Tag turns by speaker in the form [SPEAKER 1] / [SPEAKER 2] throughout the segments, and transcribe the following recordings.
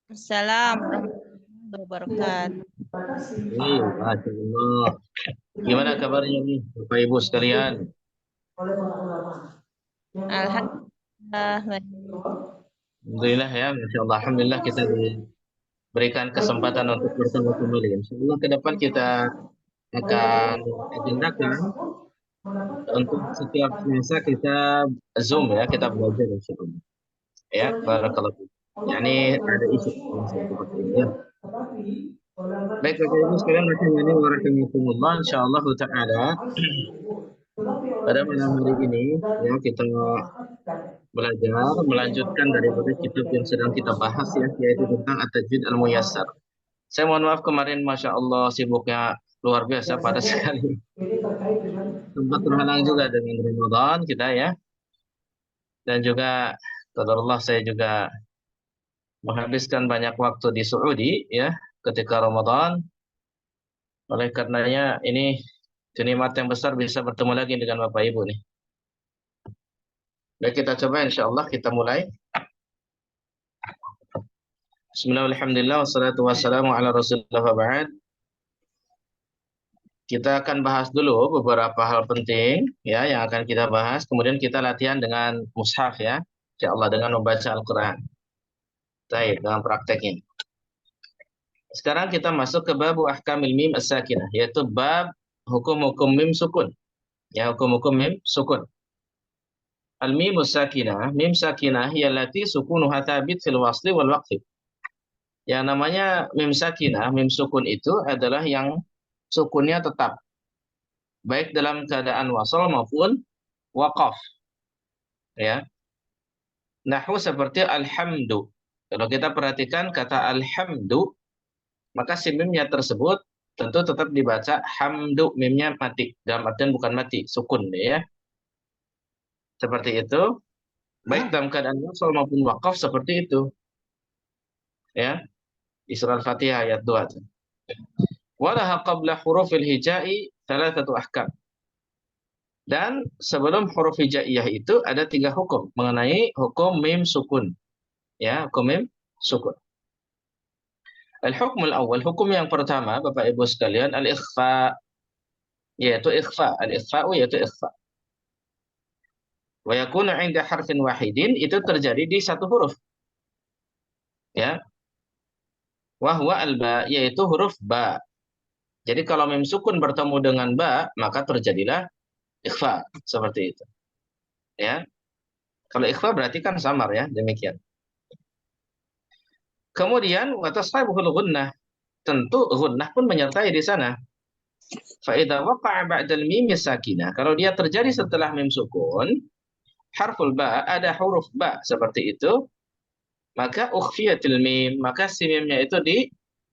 [SPEAKER 1] Assalamualaikum warahmatullahi wabarakatuh.
[SPEAKER 2] Masya Allah. Gimana kabarnya nih, Bapak Ibu sekalian?
[SPEAKER 1] Alhamdulillah, baik.
[SPEAKER 2] Alhamdulillah ya, Masya Allah. Alhamdulillah kita diberikan kesempatan untuk bertemu kembali. Insya Allah ke depan kita akan agendakan untuk setiap semester kita Zoom ya, kita belajar insya Allah. Ya, barakallahu fiik. Yani ada isu seperti ini ya. Baik Bapak Ibu sekalian, rahimani wa rahimakumullah. Insya Allah Ta'ala pada malam hari ini ya kita belajar melanjutkan daripada kitab yang sedang kita bahas ya, yaitu tentang At-Tajwid Al-Muyassar. Saya mohon maaf kemarin, Masya Allah sibuknya luar biasa pada sekali. Sempat terhalang juga dengan Ramadan kita ya, dan juga qadarullah saya juga menghabiskan banyak waktu di Saudi ya ketika Ramadan. Oleh karenanya ini nikmat yang besar bisa bertemu lagi dengan Bapak Ibu nih. Baik, kita coba insya Allah kita mulai. Bismillahirrahmanirrahim. Wassalatu wassalamu ala rasulillah wa ba'd. Kita akan bahas dulu beberapa hal penting ya yang akan kita bahas. Kemudian kita latihan dengan mushaf ya. Insya Allah dengan membaca Al-Quran. Baik, dengan prakteknya. Sekarang kita masuk ke bab ahkamil mim as-sakinah, yaitu bab hukum-hukum mim sukun. Ya, hukum-hukum mim sukun. Al-mim as-sakinah, mim sakinah yallati sukunuha thabit fil wasli wal waqfi. Yang namanya mim sakinah, mim sukun itu adalah yang sukunnya tetap baik dalam keadaan wasal maupun waqaf ya. Nahwu seperti alhamdu. Kalau kita perhatikan kata alhamdu, maka si mimnya tersebut tentu tetap dibaca hamdu, mimnya mati. Dalam artian bukan mati, sukun ya. Seperti itu. Baik dalam keadaan wasal maupun waqaf seperti itu. Ya. Di surah Al-Fatihah ayat 2. Walaha qabla hurufil hijai thalathatu ahkam. Dan sebelum huruf hijaiyah itu ada 3 hukum mengenai hukum mim sukun. Ya, hukum mim sukun. Al-hukmul awal, hukum yang pertama Bapak Ibu sekalian, al-ikhfa, yaitu ikhfa. Al-ikhfa'u yaitu ikhfa. Wa yakunu 'inda harfin wahidin, itu terjadi di satu huruf. Ya. Wa huwa al-ba, yaitu huruf ba. Jadi kalau mim sukun bertemu dengan ba, maka terjadilah ikhfa, seperti itu. Ya. Kalau ikhfa berarti kan samar ya, demikian. Kemudian wa tashabuhul gunnah, tentu gunnah pun menyertai di sana. Fa idza waqa'a ba'dal mim sakinah, kalau dia terjadi setelah mim sukun, harful ba, ada huruf ba seperti itu, maka ukhfiyatil mim, maka si mimnya itu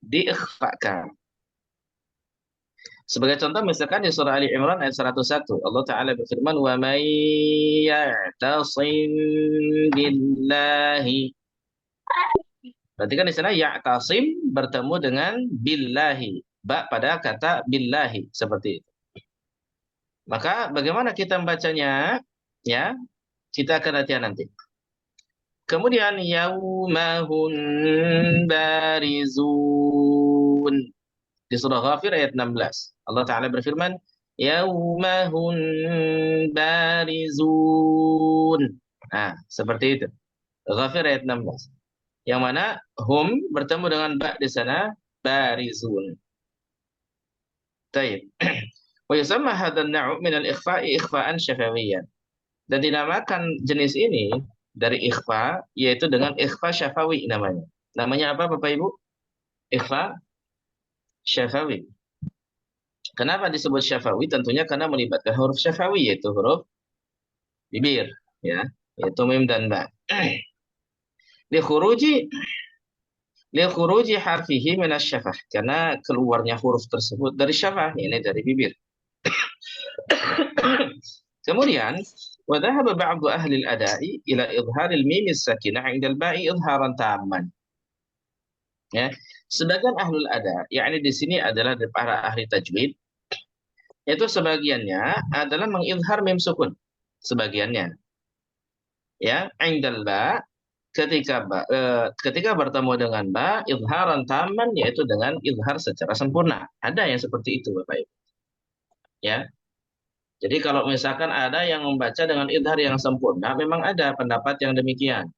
[SPEAKER 2] diikhfakan. Sebagai contoh misalkan di surah Ali Imran ayat 101, Allah Ta'ala berfirman, wa may ya'tasim billahi. Berarti kan di sana ya'tasim bertemu dengan billahi, ba pada kata billahi, seperti itu. Maka bagaimana kita membacanya? Ya, kita akan latihan nanti. Kemudian yaumahun barizun. Di surah Ghafir ayat 16. Allah Ta'ala berfirman, yaumahun barizun. Nah, seperti itu. Ghafir ayat 16. Yang mana hum bertemu dengan ba di sana, barizun. Baik. Wa yusamma hadzal naw' min al-ikhfa'i ikhfa'an syafawiyyan. Dan dinamakan jenis ini dari ikhfa, yaitu dengan ikhfa syafawi namanya. Namanya apa Bapak Ibu? Ikhfa syafawi. Kenapa disebut syafawi? Tentunya karena melibatkan huruf syafawi, yaitu huruf bibir, ya, yaitu mim dan ba. Li khuruji harfihi minas syafah, karena keluarnya huruf tersebut dari syafah, ini dari bibir. Kemudian wa dhahaba ba'du ahli al-ada'i ila idharil mim as-sakinah 'inda al-ba'i idharan tamman. Ya, sebagian ahlul ada, yakni di sini adalah para ahli tajwid, itu sebagiannya adalah mengizhar mim sukun, sebagiannya. Ya, 'indal ba, ketika bertemu dengan ba, izharan taman, yaitu dengan izhar secara sempurna. Ada yang seperti itu, Bapak Ibu. Ya. Jadi kalau misalkan ada yang membaca dengan izhar yang sempurna, memang ada pendapat yang demikian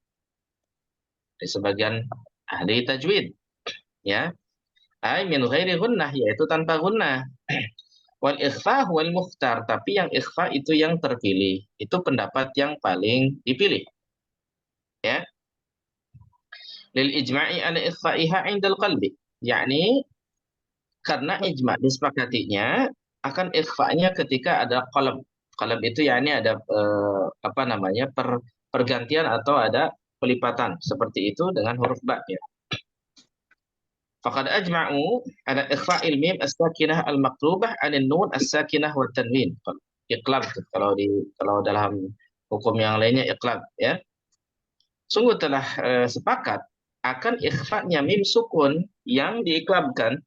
[SPEAKER 2] di sebagian ahli tajwid. Ya. Ay min ghairi gunnah, yaitu tanpa gunnah. Wal ikhfa wal mukhtar, tapi yang ikhfa itu yang terpilih. Itu pendapat yang paling dipilih. Ya. Lil ijma'i ala ikhfa'iha 'indal qalbi. Yakni karena ijma disepakatinya akan ikhfa'nya ketika ada qalb. Qalb itu yakni ada apa namanya? Pergantian atau ada pelipatan seperti itu dengan huruf ba ya. Faqad ajma'u ala ikhfa'il mim as-sakinah al-maqlubah 'anil nun as-sakinah wa tanwin. Iqlab kalau dalam hukum yang lainnya iqlab ya. Sungguh telah sepakat akan ikhfa'nya mim sukun yang diiklabkan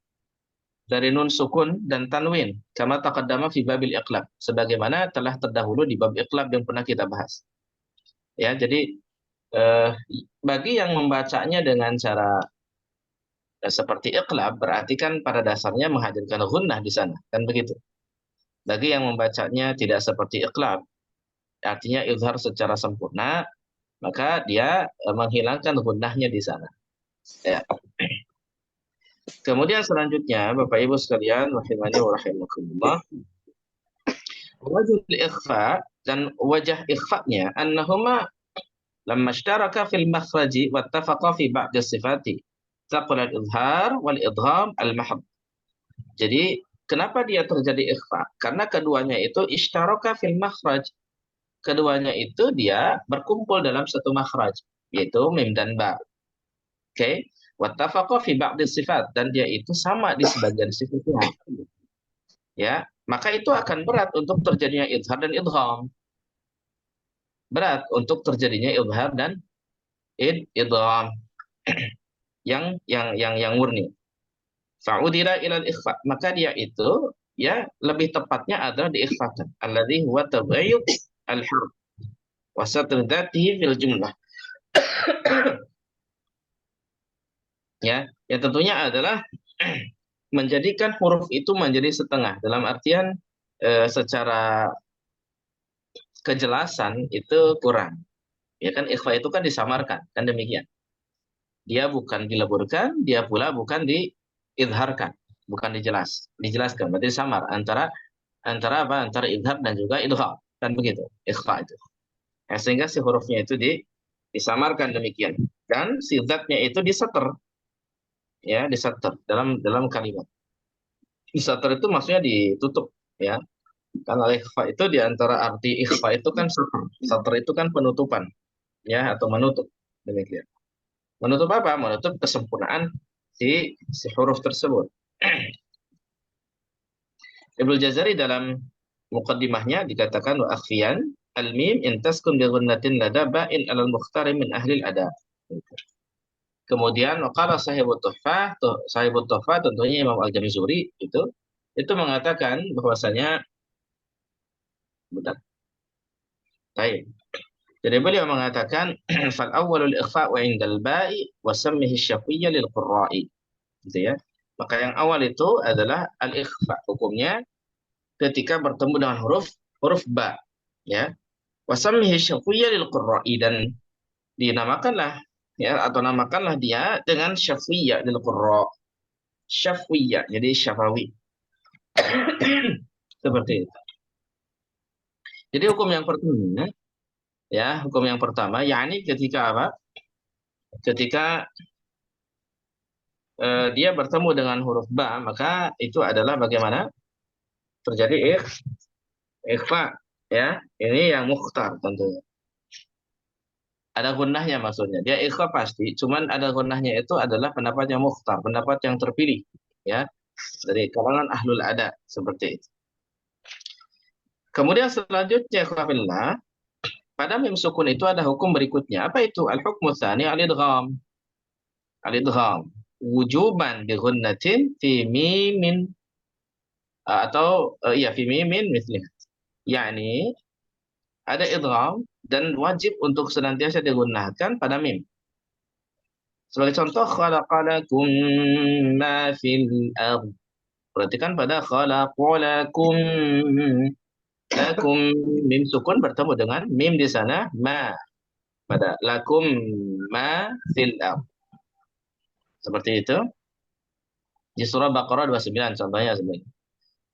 [SPEAKER 2] dari nun sukun dan tanwin kama taqaddama fi babil iqlab, sebagaimana telah terdahulu di bab iqlab yang pernah kita bahas. Ya, jadi bagi yang membacanya dengan cara seperti iqlab berarti kan pada dasarnya menghadirkan gunnah di sana, kan begitu. Bagi yang membacanya tidak seperti iqlab, artinya izhar secara sempurna, maka dia menghilangkan gunnahnya di sana. Ya. Kemudian selanjutnya, Bapak Ibu sekalian, rahimani wa rahimakumullah, wajah ikhfa dan wajah ikhfa'nya annahuma lamma ishtaraka fil makhraji wattafaqa fi ba'd sifati taqul al-izhar wal idgham al-mahd. Jadi kenapa dia terjadi ikhfa? Karena keduanya itu ishtaraka fil makhraj. Keduanya itu dia berkumpul dalam satu makhraj, yaitu mim dan ba. Oke. Wattafaqa fi ba'd sifat, dan dia itu sama di sebagian sifatnya. Ya, maka itu akan berat untuk terjadinya izhar dan idgham. Berat untuk terjadinya izhar dan idgham yang murni. Fa'udira ilal ikhfa, maka dia itu ya lebih tepatnya adalah diikhfakan. Alladzi huwa tabayyud al-harf wa satr dzatihi fil jumlah. Ya, yang tentunya adalah menjadikan huruf itu menjadi setengah, dalam artian secara kejelasan itu kurang. Ya kan ikhfa itu kan disamarkan, kan demikian. Dia bukan dileburkan, dia pula bukan diidharkan, bukan dijelaskan. Berarti samar antara apa? Antara idhar dan juga idgham, kan begitu. Ikhfa itu. Ya, sehingga si hurufnya itu disamarkan demikian, dan si zatnya itu diseter. Ya, diseter dalam kalimat. Diseter itu maksudnya ditutup, ya. Karena ikhfa itu diantara arti ikhfa itu kan seter. Seter itu kan penutupan, ya, atau menutup demikian. Menutup apa? Menutup kesempurnaan si huruf tersebut. Ibnu Jazari dalam muqaddimahnya dikatakan wa akhfiyan al-mim in taskun bi ghunnatin lada ba'in 'alal mukhtari min ahli al-adab. Kemudian qala sahibut tuhfah tentunya Imam Al-Jamizuri itu mengatakan bahwasanya benar. Baik. Jadi beliau mengatakan fal awwalul ikhfa wa indal ba'i wa sammihi syafiyya lil qurra'i. Gitu ya. Maka yang awal itu adalah al-ikhfa, hukumnya ketika bertemu dengan huruf ba, ya. Wa sammihi syafiyya lil qurra'i, dan dinamakanlah ya atau namakanlah dia dengan syafiyya lil qurra. Syafiyya, jadi syafawi. Seperti itu. Jadi hukum yang pertama, ya, hukum yang pertama, yakni ketika apa? Ketika dia bertemu dengan huruf ba, maka itu adalah bagaimana terjadi ikhfa, ya. Ini yang mukhtar tentunya. Ada gunnahnya maksudnya. Dia ikhfa pasti, cuman ada gunnahnya itu adalah pendapat yang mukhtar, pendapat yang terpilih, ya, dari kalangan ahlul ada seperti itu. Kemudian selanjutnya ikhwafillah, pada mim sukun itu ada hukum berikutnya. Apa itu? Al-hukmu tsani al-idgham. Al-idgham wujuban bi ghunnatin fi mimin atau ya fi mimin mislih. Yakni ada idgham dan wajib untuk senantiasa digunakan pada mim. Sebagai contoh, khalaqalakum ma fil ard. Perhatikan pada khalaqalakum, lakum, mim sukun bertemu dengan mim di sana ma, pada lakum ma fil ard. Seperti itu di surah Baqarah 29 contohnya sebenarnya.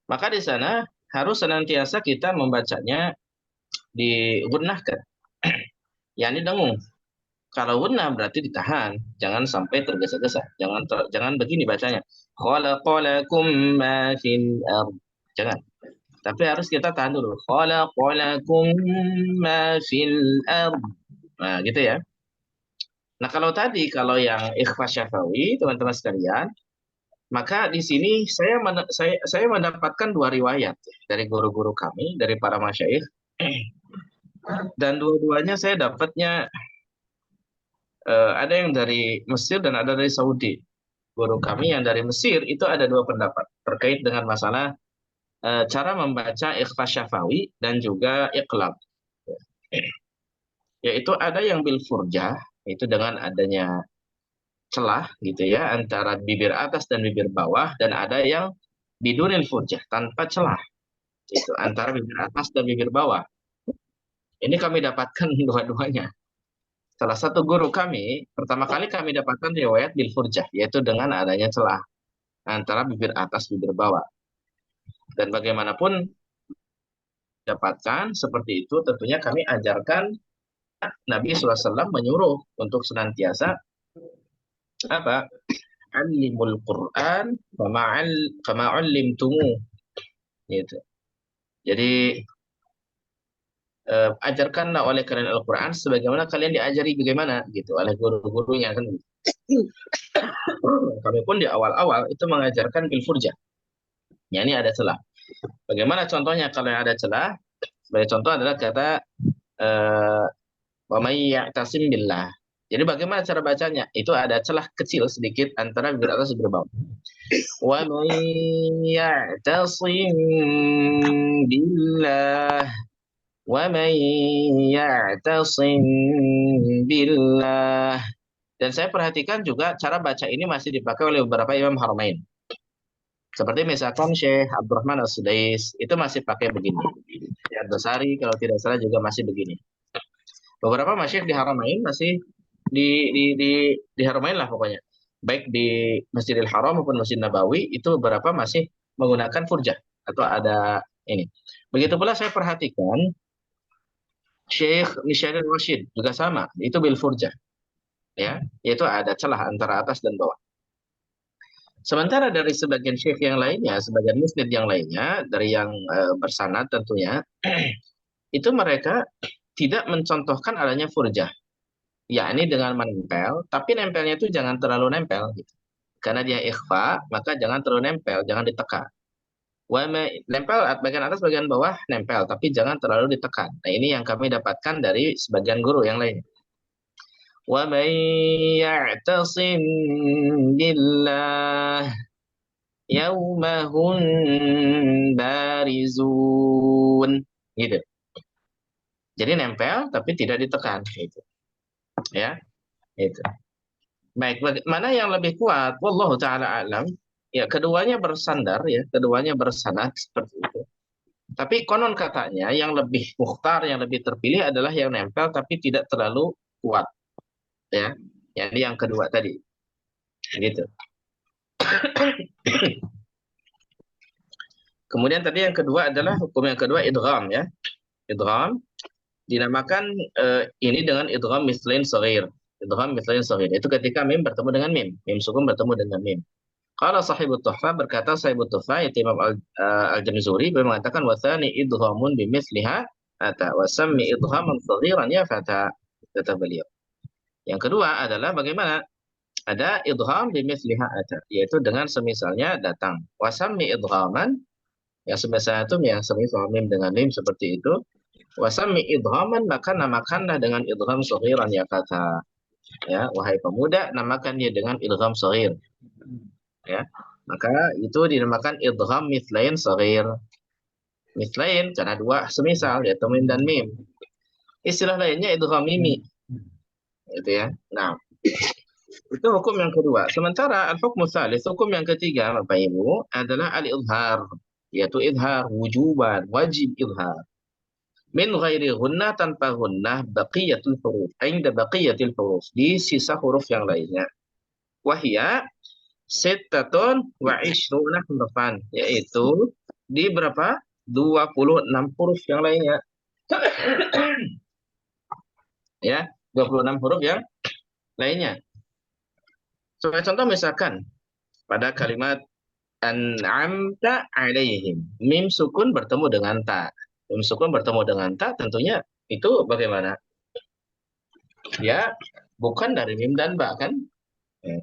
[SPEAKER 2] Maka di sana harus senantiasa kita membacanya digunnahkan, yakni dengung. Kalau gunnah berarti ditahan, jangan sampai tergesa-gesa. Jangan begini bacanya. Khalaqalakum ma fil ard. Jangan. Tapi harus kita tahan dulu. Khalaqalakum ma fil ard. Nah, gitu ya. Nah, kalau yang ikhfa syafawi, teman-teman sekalian, maka di sini saya mendapatkan dua riwayat dari guru-guru kami, dari para masyayikh, dan dua-duanya saya dapatnya ada yang dari Mesir dan ada dari Saudi. Guru kami yang dari Mesir itu ada dua pendapat terkait dengan masalah cara membaca ikhfa syafawi dan juga iqlab. Yaitu ada yang bil furjah, itu dengan adanya celah gitu ya antara bibir atas dan bibir bawah, dan ada yang bidunil furjah, tanpa celah. Itu antara bibir atas dan bibir bawah. Ini kami dapatkan dua-duanya. Salah satu guru kami, pertama kali kami dapatkan riwayat bil furjah, yaitu dengan adanya celah antara bibir atas bibir bawah. Dan bagaimanapun dapatkan seperti itu, tentunya kami ajarkan Nabi SAW menyuruh untuk senantiasa apa? Alimul Quran kama 'allimtumu, gitu. Jadi ajarkanlah oleh kalian Al-Quran sebagaimana kalian diajari bagaimana gitu oleh guru-gurunya kan. Kami pun di awal-awal itu mengajarkan bil furjah. Ya, ini ada celah. Bagaimana contohnya kalau yang ada celah? Sebagai contoh adalah kata wa may ya'tasim billah. Jadi bagaimana cara bacanya? Itu ada celah kecil sedikit antara bibir atas dan bibir bawah. Wa may ya'tasim billah. Wa may ya'tasim billah. Dan saya perhatikan juga cara baca ini masih dipakai oleh beberapa imam haramain. Seperti misalkan Syekh Abdurrahman As-Sudais itu masih pakai begini. Syekh Abdusari kalau tidak salah juga masih begini. Beberapa masyayikh di Haramain masih di Haramain lah pokoknya. Baik di Masjidil Haram maupun Masjid Nabawi itu beberapa masih menggunakan furjah atau ada ini. Begitu pula saya perhatikan Syekh Mishail Rashid juga sama, itu bil furjah. Ya, yaitu ada celah antara atas dan bawah. Sementara dari sebagian syekh yang lainnya, sebagian musnid yang lainnya, dari yang bersanad tentunya, itu mereka tidak mencontohkan adanya furjah. Yakni dengan menempel, tapi nempelnya itu jangan terlalu nempel. Gitu. Karena dia ikhfa, maka jangan terlalu nempel, jangan ditekan. Nempel bagian atas, bagian bawah nempel, tapi jangan terlalu ditekan. Nah, ini yang kami dapatkan dari sebagian guru yang lainnya. وَمَن يَعْتَصِم بِاللَّهِ يَوْمَ هُمْ بَارِزُونَ, gitu. Jadi nempel tapi tidak ditekan, gitu. Ya, itu. Baik, mana yang lebih kuat? Wallahu taala alam. Ya, keduanya bersandar ya, keduanya bersanad seperti itu. Tapi konon katanya yang lebih mukhtar, yang lebih terpilih adalah yang nempel tapi tidak terlalu kuat. Ya, jadi yang kedua tadi. Gitu. Kemudian tadi yang kedua adalah hukum yang kedua idgham ya. Idgham dinamakan ini dengan idgham mislain shaghir. Idgham mislain shaghir itu ketika mim bertemu dengan mim, mim sukun bertemu dengan mim. Kalau sahibut tuhfah berkata sahibut tuhfah yaitu Imam Al-Jamzuri beliau mengatakan wasani idghamun bimithliha ata wasammi idghaman shaghiran ya fata, kata beliau. Yang kedua adalah bagaimana? Ada idgham bimithliha ata, yaitu dengan semisalnya datang. Wasammi idghaman, yang semisalnya itu yang semisal mim dengan mim seperti itu. Wasammi idghaman, maka namakanlah dengan idgham shaghiran ya kata. Ya, wahai pemuda, namakan dia dengan idgham shaghir. Ya, maka itu dinamakan idgham mithlain shaghir. Mithlain karena dua semisal yaitu mim dan mim. Istilah lainnya idgham mimi. Gitu ya. Nah, Itu hukum yang kedua. Sementara al-hukmu tsalits, hukum yang ketiga, Bapak Ibu, adalah al-idhar, yaitu idhar wujuban, wajib idhar. Min ghairi gunnah, tanpa gunnah, baqiyatul huruf. Inda baqiyatil huruf, di sisa huruf yang lainnya. Wahia sittatun wa ishruna hurufan, yaitu di berapa? 26 huruf yang lainnya. Ya, 26 huruf yang lainnya. Sebagai contoh misalkan pada kalimat an'amta alaihim, mim sukun bertemu dengan ta. Mim sukun bertemu dengan ta, tentunya itu bagaimana? Ya, bukan dari mim dan ba kan?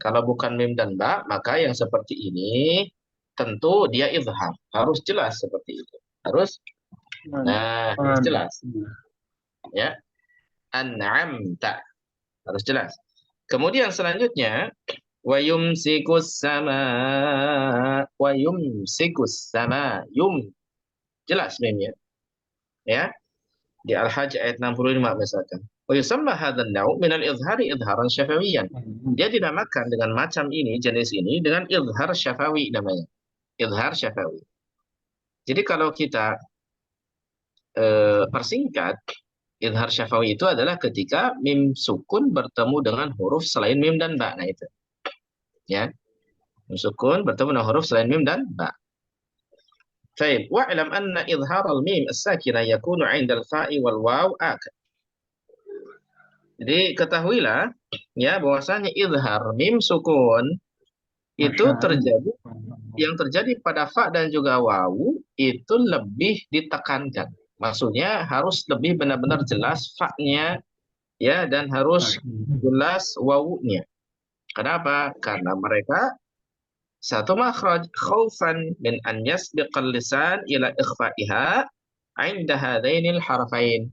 [SPEAKER 2] Kalau bukan mim dan ba, maka yang seperti ini tentu dia izhar, harus jelas seperti itu. Harus harus jelas. Ya, an'amta harus jelas. Kemudian selanjutnya wa yumsikus sama, jelas mimnya. Ya, di Al-Hajj ayat 65 misalkan. Wa yusamma hadzal naw' min al-izhari idharan syafawiyan. Dia dinamakan dengan macam ini, jenis ini dengan izhar syafawi namanya. Izhar syafawi. Jadi kalau kita persingkat, izhar syafawi itu adalah ketika mim sukun bertemu dengan huruf selain mim dan ba. Nah itu. Ya. Mim sukun bertemu dengan huruf selain mim dan ba. Baik, wa'lam anna izhar al-mim as-sakinah yakunu 'inda al-fa'i wal waw akad. Jadi ketahuilah ya bahwasanya izhar mim sukun itu yang terjadi pada fa dan juga wawu itu lebih ditekankan. Maksudnya harus lebih benar-benar jelas fa-nya ya, dan harus jelas wawunya. Kenapa? Karena mereka satu makhraj, khaufan min an yasbiqal lisan ila ikhfa'iha 'inda hadainil harfain.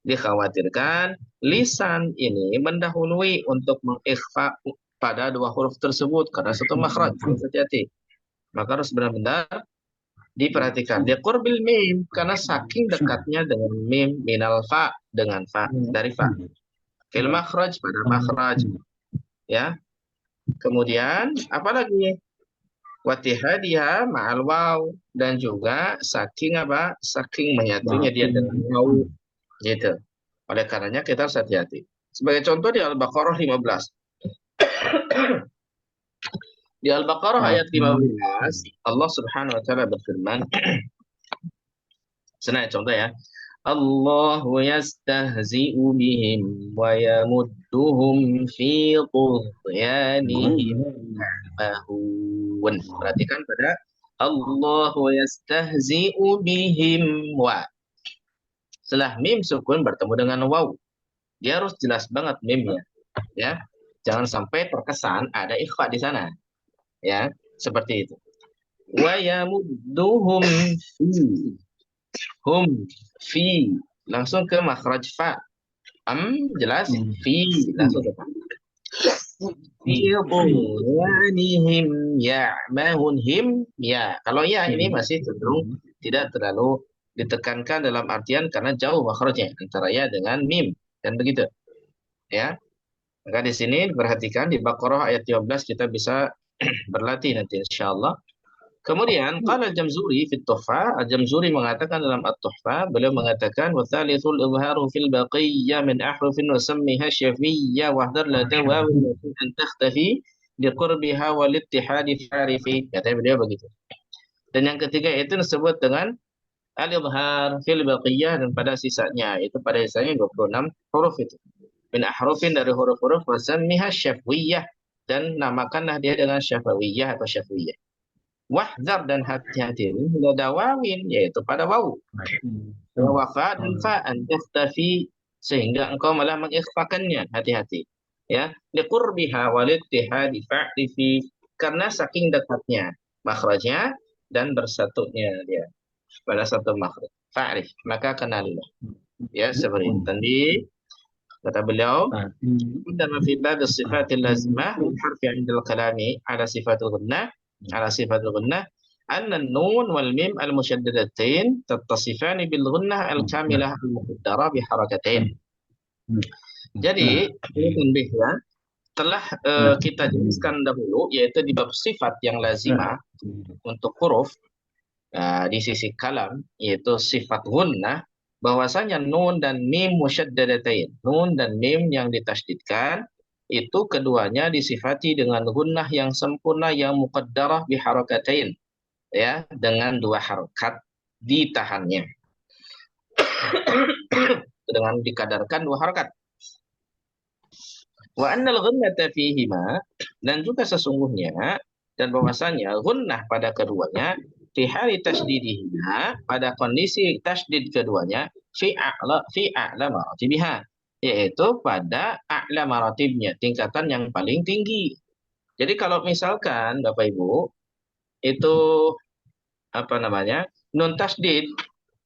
[SPEAKER 2] Dikhawatirkan lisan ini mendahului untuk mengikhfa pada dua huruf tersebut karena satu makhraj. Hati-hati. Maka harus benar-benar diperhatikan. Dia qurbil mim, karena saking dekatnya dengan mim, minal fa, dengan fa, dari fa. Fil makhraj, pada makhraj. Ya. Kemudian apalagi? Watihadiha ma'al waw, dan juga saking apa? Saking menyatunya dia dengan waw. Gitu. Oleh karenanya kita harus hati-hati. Sebagai contoh di Al-Baqarah 15. Di Al-Baqarah ayat 15, Allah Subhanahu wa taala berfirman, senang contoh ya. Allahu yastahzi'u bihim wa yamudduhum fi tughyanihim ya'mahun. Perhatikan pada Allahu yastahzi'u bihim wa. Setelah mim sukun bertemu dengan waw. Dia harus jelas banget mimnya, ya. Jangan sampai terkesan ada ikhfa di sana. Ya, seperti itu. Wa yamudduhum fi, hum fi, langsung ke makhraj fa. Jelas, fi langsung ke fa. Fi buyanihim ya'mahun, him ya. Kalau ya ini masih cenderung tidak terlalu ditekankan dalam artian karena jauh makhrajnya antara ya dengan mim, dan begitu. Ya. Maka di sini perhatikan di Baqarah ayat 13 kita bisa berlatih nanti insyaallah. Kemudian qala al-Jamzuri fi at-Tuhfa, al-Jamzuri mengatakan dalam at-Tuhfa, beliau mengatakan wa thalithul izharu fil baqiyyah min ahrufin wa sammiha syafiyya wahdar la dawawi an takhtafi bi qurbiha wal ittihadi fa'rifi. Kata beliau begitu. Dan yang ketiga itu disebut dengan al-izhar fil baqiyyah, dan pada sisanya itu pada sisanya 26 huruf itu. Min ahrufin, dari huruf-huruf, wa sammiha syafwiyah, dan namakanlah dia dengan syafawiyah atau syafwiyah. Wahdar, dan hati-hati pada wawin, yaitu pada wawu. Wafa dan fa an takhtafi, sehingga engkau malah mengikhfakannya, hati-hati. Ya, liqurbiha wal ittihadi fa'rifi, karena saking dekatnya makhrajnya dan bersatunya dia pada satu makhraj. Fa'rif, maka kenalilah. Ya, seperti itu. Tadi kata beliau, dan fi bab as-sifat al-lazimah min harfi 'inda al-kalami ala sifatul ghunnah, anna an-nun wal mim al-mushaddadatain tattasifani bil ghunnah al-kamilah al-muqaddara bi harakatain. Jadi, ini tanbih ya. telah kita jelaskan dahulu, yaitu di bab sifat yang lazimah untuk huruf di sisi kalam, yaitu sifat gunnah, bahwasanya nun dan mim musyaddadatain, nun dan mim yang ditasydidkan, itu keduanya disifati dengan gunnah yang sempurna yang muqaddarah biharakatain, ya, dengan dua harokat ditahannya, dengan dikadarkan dua harokat. Wa annal ghunnata fihima, dan juga sesungguhnya dan bahwasanya gunnah pada keduanya fi hali tasydidihima, pada kondisi tasydid keduanya fi a'la maratibiha, yaitu pada a'la maratibnya, tingkatan yang paling tinggi. Jadi kalau misalkan Bapak Ibu itu apa namanya, nun tasydid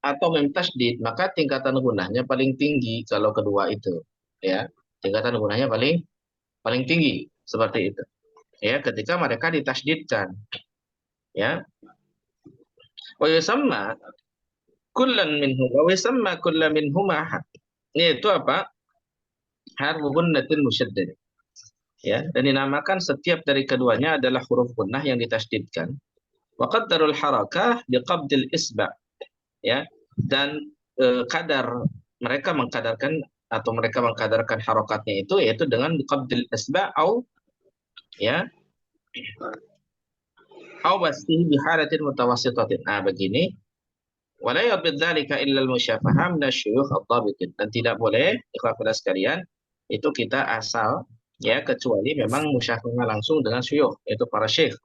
[SPEAKER 2] atau mim tasydid, maka tingkatan gunnahnya paling tinggi kalau kedua itu, ya. Tingkatan gunnahnya paling paling tinggi seperti itu, ya, ketika mereka ditasydidkan, ya. Wa yusamma kullan minhuma, yaitu apa, harfu gunnatin musyaddad, ya, dan dinamakan setiap dari keduanya adalah huruf gunnah yang ditasydidkan. Wa qaddarul harakah biqabdil isba', ya, dan kadar mereka mengkadarkan atau mereka mengkadarkan harokatnya itu yaitu dengan biqabdil isba' ya, au wasfihi bihalatin mutawassitatin. Nah, begini. Wala yadbit dzalika illa al-musyafahah min asy-syuyukh ad-dhabitin. Dan tidak boleh, ikhwan sekalian, itu kita asal, ya, kecuali memang musyafahah langsung dengan syuyukh, yaitu para syekh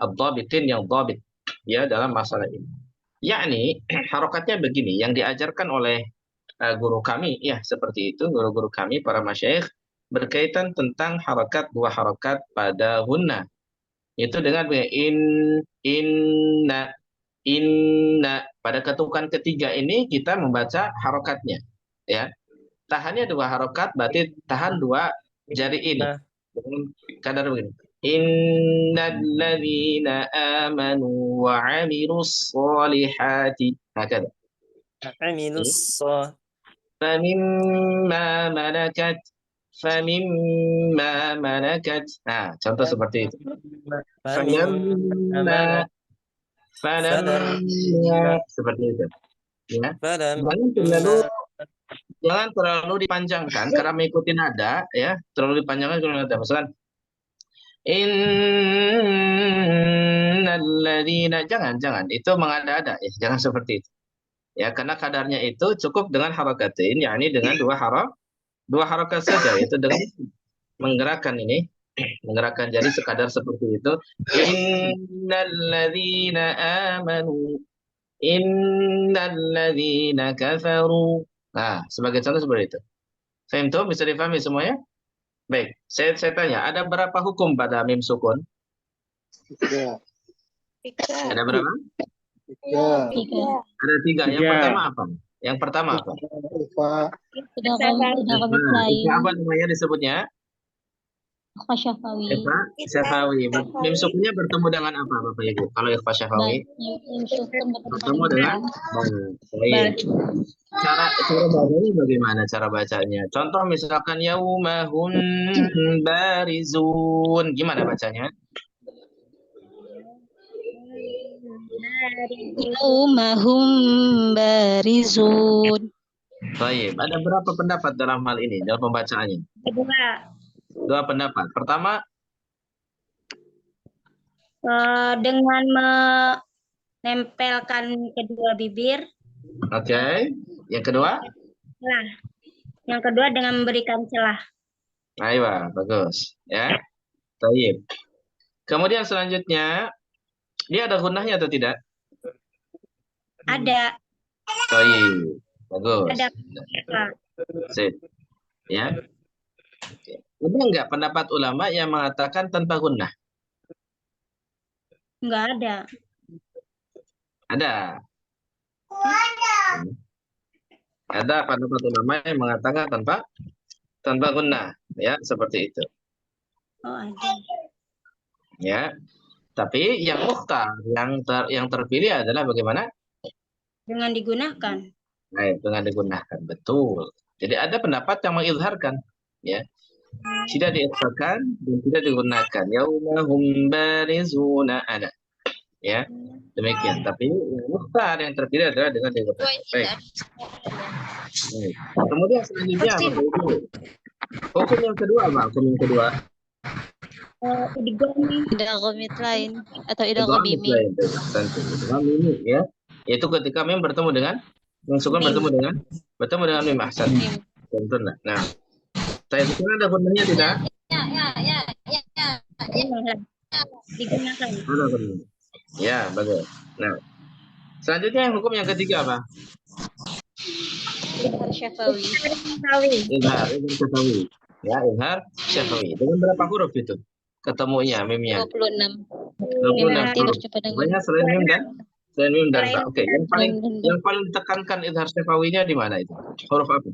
[SPEAKER 2] ad-dhabitin yang dhabit, ya, dalam masalah ini. Yakni harokatnya begini, yang diajarkan oleh guru kami, ya, seperti itu, guru-guru kami para masyayikh berkaitan tentang harokat, dua harokat pada gunnah, itu dengan inna, pada ketukan ketiga ini kita membaca harokatnya, ya, tahannya dua harokat, berarti tahan dua jari ini dengan kadar begini, innalladzina amanu wa 'amilus sholihati, hakada. Famimma malakat, nah, contoh seperti itu. Falamma, seperti itu, ya. Jangan terlalu dipanjangkan karena mengikuti nada, ya, terlalu dipanjangkan kalau nada. Misalkan innalladzina, jangan itu mengada-ada, ya, jangan seperti itu, ya, karena kadarnya itu cukup dengan harakatain, yakni dengan dua harokat saja, yaitu dengan menggerakkan ini, menggerakkan jari sekadar seperti itu. Innalladzina amanu, innalladzina kafaru. Nah, sebagai contoh seperti itu. Faham tuh? Bisa difahami semuanya? Baik, saya tanya, ada berapa hukum pada mim sukun? Ada berapa?
[SPEAKER 1] Tiga.
[SPEAKER 2] Ada tiga. Yang pertama apa? Yang pertama apa? Apa namanya disebutnya?
[SPEAKER 1] Ikhfa syafawi.
[SPEAKER 2] Ikhfa syafawi. Mim sukunnya bertemu dengan apa, Bapak Ibu? Kalau ikhfa syafawi? Bertemu dengan baik. Cara bacanya bagaimana cara bacanya? Contoh misalkan yaumahum barizun, gimana bacanya?
[SPEAKER 1] Yaumahum barizun.
[SPEAKER 2] Baik, ada berapa pendapat dalam hal ini, dalam pembacaannya? Dua pendapat. Pertama,
[SPEAKER 3] dengan menempelkan kedua bibir.
[SPEAKER 2] Oke. Yang kedua?
[SPEAKER 3] Nah, yang kedua dengan memberikan celah.
[SPEAKER 2] Ayo, bagus, ya. Baik. Kemudian selanjutnya, dia ada gunnahnya atau tidak?
[SPEAKER 3] Ada.
[SPEAKER 2] Baik, bagus.
[SPEAKER 3] Ada.
[SPEAKER 2] Sip. Ya. Oke. Ada enggak pendapat ulama yang mengatakan tanpa gunnah?
[SPEAKER 3] Enggak ada.
[SPEAKER 2] Ada. Ada pendapat ulama yang mengatakan tanpa gunnah, ya, seperti itu.
[SPEAKER 3] Oh, ada.
[SPEAKER 2] Ya. Tapi yang mukhtar, yang terpilih adalah bagaimana?
[SPEAKER 3] Dengan digunakan.
[SPEAKER 2] Nah, dengan digunakan, betul. Jadi ada pendapat yang mengizharkan, ya. Tidak diikhfakan dan tidak digunakan. Yaumahum barizuna ada. Ya, demikian. Tapi yang mukhtar yang terpilih adalah dengan digunakan. Baik. Baik. Kemudian selanjutnya apa Pak Ibu? Hukum yang kedua apa? Hukum yang kedua.
[SPEAKER 3] Idgham
[SPEAKER 1] Idghamit lain atau
[SPEAKER 2] Idgham
[SPEAKER 1] idgham mimi.
[SPEAKER 2] lain. Tentu. Idgham ini ya. Yaitu ketika mim bertemu dengan yang sukun bertemu dengan mim ahsan.
[SPEAKER 1] Mim.
[SPEAKER 2] Tentu. Nah, saya di sini ada gunanya tidak?
[SPEAKER 3] digunakan.
[SPEAKER 2] Ada gunanya. Ya, bagus. Nah, selanjutnya yang hukum yang ketiga apa?
[SPEAKER 1] Idhar syafawi.
[SPEAKER 2] Izhar syafawi. Ya, izhar syafawi. Dengan berapa huruf itu? Ketemunya mimnya.
[SPEAKER 1] 26.
[SPEAKER 2] 26
[SPEAKER 1] Nanti
[SPEAKER 2] huruf.
[SPEAKER 1] berjumpa dengan
[SPEAKER 2] Banyak selain mim dan ta. Oke, yang paling ditekankan izhar syafawinya di mana itu? Huruf apa?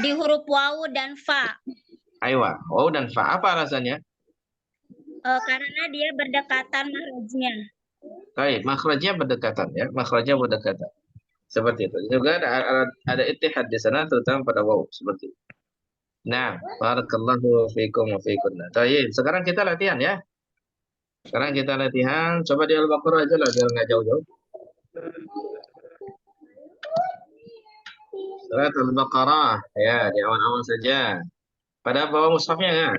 [SPEAKER 3] Di huruf wawu dan fa.
[SPEAKER 2] Aywa, waw dan fa. Apa alasannya?
[SPEAKER 3] Karena dia berdekatan makhrajnya.
[SPEAKER 2] Baik, makhrajnya berdekatan ya, makhrajnya berdekatan. Seperti itu. Juga ada ittihad di sana terutama pada waw seperti itu. Nah, barakallahu fiikum wa fiikunna. Baik, sekarang kita latihan ya. Sekarang kita latihan, coba di Al-Baqarah aja lah biar nggak jauh-jauh. Surat Al-Baqarah ya, di awal-awal saja. Pada bawah mushafnya ya.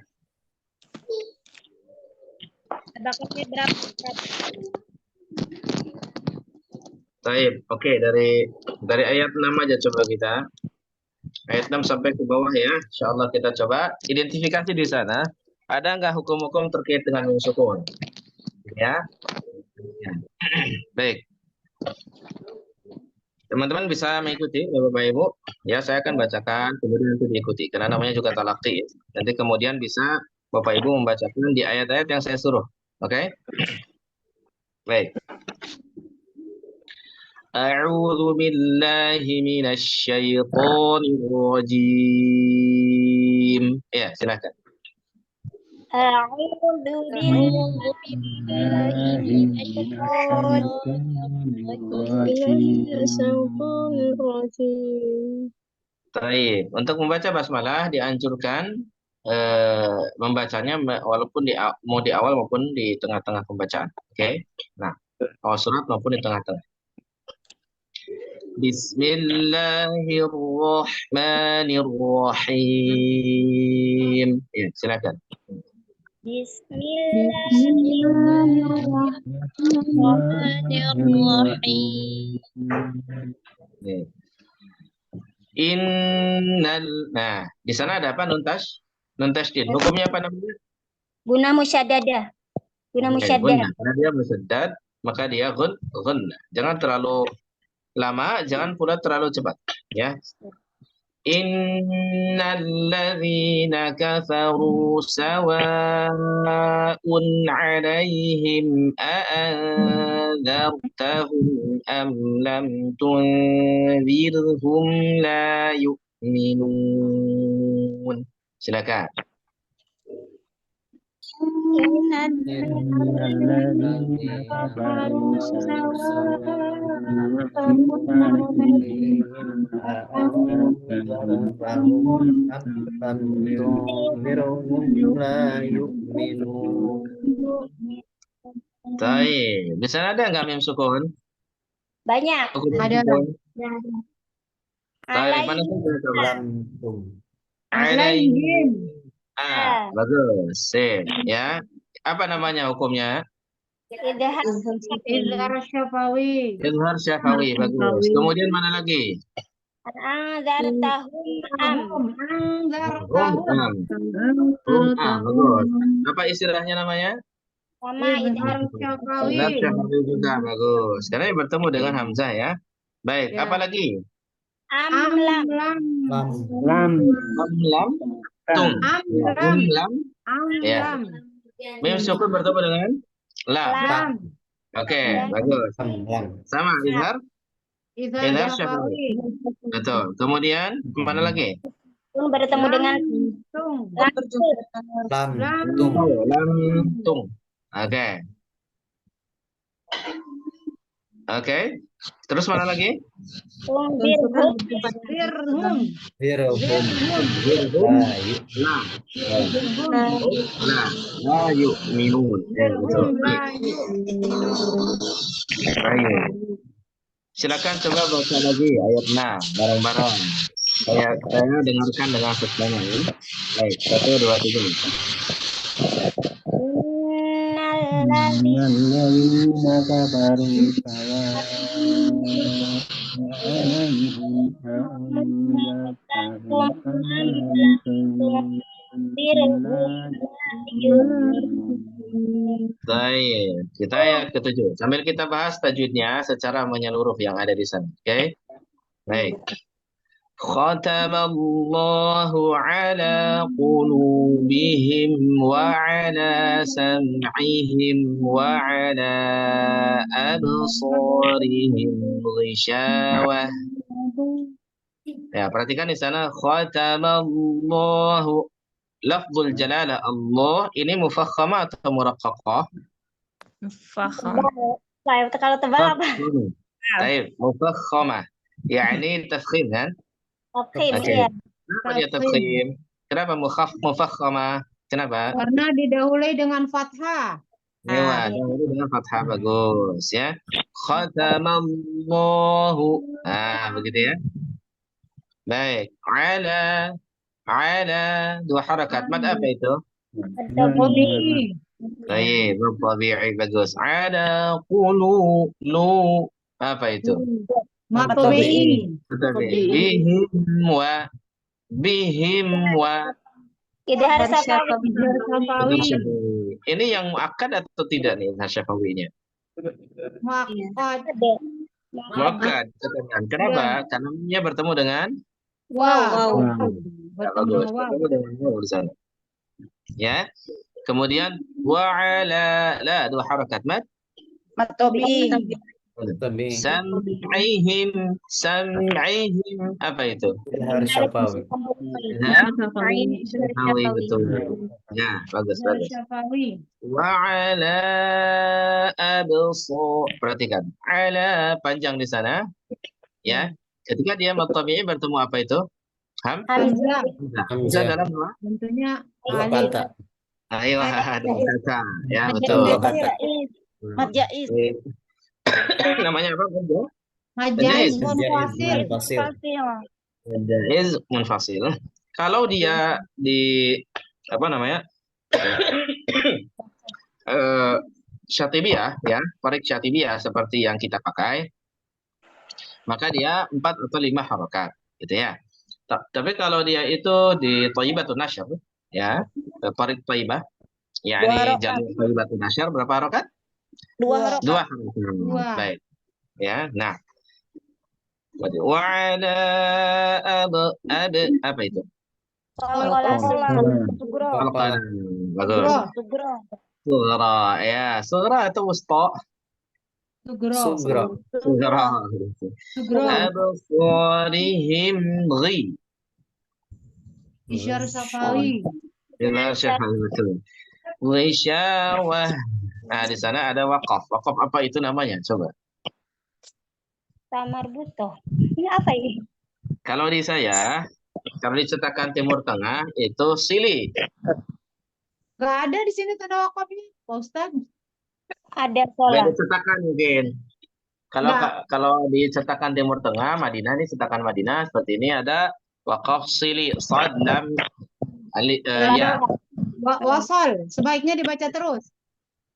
[SPEAKER 3] Bakatnya berapa?
[SPEAKER 2] Baik, oke dari ayat 6 aja coba kita. Ayat 6 sampai ke bawah ya. Insyaallah kita coba identifikasi di sana. Ada nggak hukum-hukum terkait dengan mim sukun? Ya. Baik. Teman-teman bisa mengikuti Bapak Ibu. Ya, saya akan bacakan kemudian nanti diikuti karena namanya juga talaqi. Nanti kemudian bisa Bapak Ibu membacakan di ayat-ayat yang saya suruh. Oke? Baik. A'udzu billahi minasy syaithanir rajim. Ya, silakan.
[SPEAKER 3] A'udzu
[SPEAKER 2] Baik, untuk membaca basmalah dianjurkan membacanya walaupun mau di awal maupun di tengah-tengah pembacaan. Oke. Nah, awal surat maupun di tengah-tengah. Bismillahirrahmanirrahim. Ya, silakan.
[SPEAKER 1] Bismillahirrahmanirrahim.
[SPEAKER 2] Nah, di sana ada apa nun tasydid. Hukumnya apa namanya?
[SPEAKER 3] Guna musyaddadah. Guna musyaddadah.
[SPEAKER 2] Karena dia musaddad, maka dia ghunna. Jangan terlalu lama, jangan pula terlalu cepat, ya. Innalladzina kafaru sawa'un 'alaihim a'anzartahum am lam tunzirhum la yu'minun. Silakan. Baik, di sana ada nggak mim sukun?
[SPEAKER 3] Banyak.
[SPEAKER 2] Ada. Baik, mana saja coba? Alaihim. Bagus. Sip, ya. Apa namanya hukumnya?
[SPEAKER 3] Idhar syafawi.
[SPEAKER 2] Izhar syafawi, bagus. Kemudian mana lagi?
[SPEAKER 3] Anzartahum
[SPEAKER 2] Bagus. Apa istilahnya namanya?
[SPEAKER 3] sama idhar syafawi.
[SPEAKER 2] Izhar syafawi juga, bagus. Karena ini bertemu dengan hamzah ya. Baik, apa lagi?
[SPEAKER 3] Amlam.
[SPEAKER 2] Lam tung. Lam. Ya. Mim sukun bertemu dengan lam. Oke, bagus. Sama izhar. Izhar syafawi. Betul. Kemudian mana lagi?
[SPEAKER 3] Bertemu dengan
[SPEAKER 2] Lam tung. Oke. Oke. Terus mana lagi?
[SPEAKER 3] Birhum.
[SPEAKER 4] Birhum.
[SPEAKER 5] Birhum.
[SPEAKER 2] Birhum.
[SPEAKER 5] La yu.
[SPEAKER 2] Nah,
[SPEAKER 4] Birhum.
[SPEAKER 2] nah, la yu'minun. Ya, betul.
[SPEAKER 4] Birhum la yu'minun.
[SPEAKER 2] Baik. Silakan coba baca lagi ayat 6 bareng-bareng. Saya dengarkan dengan seksama ya. Baik, 1, 2, 3.
[SPEAKER 3] Innalladzina
[SPEAKER 5] الذين كفروا سواء عليهم أأنذرتهم أم لم تنذرهم لا يؤمنون.
[SPEAKER 2] Baik, kita ayat ke-7. Sambil kita bahas tajwidnya secara menyeluruh yang ada di sana. Oke? Baik. Khatamallahu ala qulubihim wa ala sam'ihim wa ala absarihim ghishawah. Ya, perhatikan di sana khatamallahu, lafzul jalalah Allah ini mufakhamah atau muraqqaqah?
[SPEAKER 1] Faham.
[SPEAKER 3] Kalau tebal apa?
[SPEAKER 2] Baik, mufakhamah. Yani tafkhim kan?
[SPEAKER 3] Tafkhim,
[SPEAKER 2] Oke.
[SPEAKER 3] iya.
[SPEAKER 2] Kenapa dia tafkhim? Kenapa mufakhamah? Kenapa?
[SPEAKER 4] Karena didahului dengan fathah.
[SPEAKER 2] Iya, dahulu dengan fathah, bagus ya. Khatamallahu. Begitu ya. Baik. Ala dua harakat. Mad apa itu?
[SPEAKER 4] Tabi'i.
[SPEAKER 2] Baik, tabi'i, bagus. Ala apa itu?
[SPEAKER 4] Matabi'i.
[SPEAKER 2] Tabi'i. Bihim wa
[SPEAKER 3] Tidak harus
[SPEAKER 1] Harus
[SPEAKER 3] apa?
[SPEAKER 1] apa?
[SPEAKER 4] Syafawi.
[SPEAKER 2] Ini yang muakkad atau tidak nih Syafawinya?
[SPEAKER 4] Muakkad.
[SPEAKER 2] Muakkad. Kenapa? Karena dia bertemu dengan
[SPEAKER 4] Wow.
[SPEAKER 2] Ya,
[SPEAKER 4] Bertemu
[SPEAKER 2] bagus.
[SPEAKER 4] wow.
[SPEAKER 2] Bertemu dengan waw di sana. Ya. Kemudian wa ala la dua harakat mad.
[SPEAKER 4] Matabi'i.
[SPEAKER 2] Sam'ihim apa itu?
[SPEAKER 5] Harus Syafawi.
[SPEAKER 2] Syafawi, betul. Ya, bagus.
[SPEAKER 4] Syafawi.
[SPEAKER 2] Wa ala absar. Perhatikan. Ala panjang di sana. Ya. Ketika dia matabi'i bertemu apa itu?
[SPEAKER 4] Hamzah.
[SPEAKER 2] Hamzah dalam dua.
[SPEAKER 4] Tentunya
[SPEAKER 5] Dua
[SPEAKER 4] alif.
[SPEAKER 5] kata.
[SPEAKER 2] Ayo, dua kata. Ya, betul.
[SPEAKER 5] Dua kata.
[SPEAKER 1] Mad jaiz.
[SPEAKER 2] Namanya apa?
[SPEAKER 4] Majaiz
[SPEAKER 2] Majaiz.
[SPEAKER 4] munfasil.
[SPEAKER 2] Jaiz munfasil. Kalau dia di apa namanya? Syatibiyah ya, Farik Syatibiyah seperti yang kita pakai, maka dia 4 atau 5 harokat gitu ya. Tapi kalau dia itu di Thayyibatun Nashr ya, Farik Thayyibah, yakni jalur Thayyibatun Nashr, berapa harokat?
[SPEAKER 1] 2 harokat.
[SPEAKER 2] 2 harokat. Baik. Ya, nah. Wa ala apa itu? Qalqalan. Bagus. Sugra ya, sugra atau wusta?
[SPEAKER 4] Sugro.
[SPEAKER 2] Sugra.
[SPEAKER 4] Sugro.
[SPEAKER 2] Absarihim ghi.
[SPEAKER 4] Isyar Syafawi.
[SPEAKER 2] Bila syahal betul. Ghishawah. Nah, di sana ada waqaf. Waqaf apa itu namanya? Coba.
[SPEAKER 3] Tamar butuh. Ini apa ini?
[SPEAKER 2] Kalau di saya, kalau di cetakan Timur Tengah itu sili.
[SPEAKER 4] Gak ada di sini tanda wakafnya, Pak Ustaz.
[SPEAKER 3] Ada
[SPEAKER 2] Beda
[SPEAKER 3] sholat.
[SPEAKER 2] cetakan mungkin. Kalau di cetakan Timur Tengah, Madinah, ini cetakan Madinah seperti ini ada waqaf sili sad lam ya.
[SPEAKER 4] Wasal, sebaiknya dibaca terus.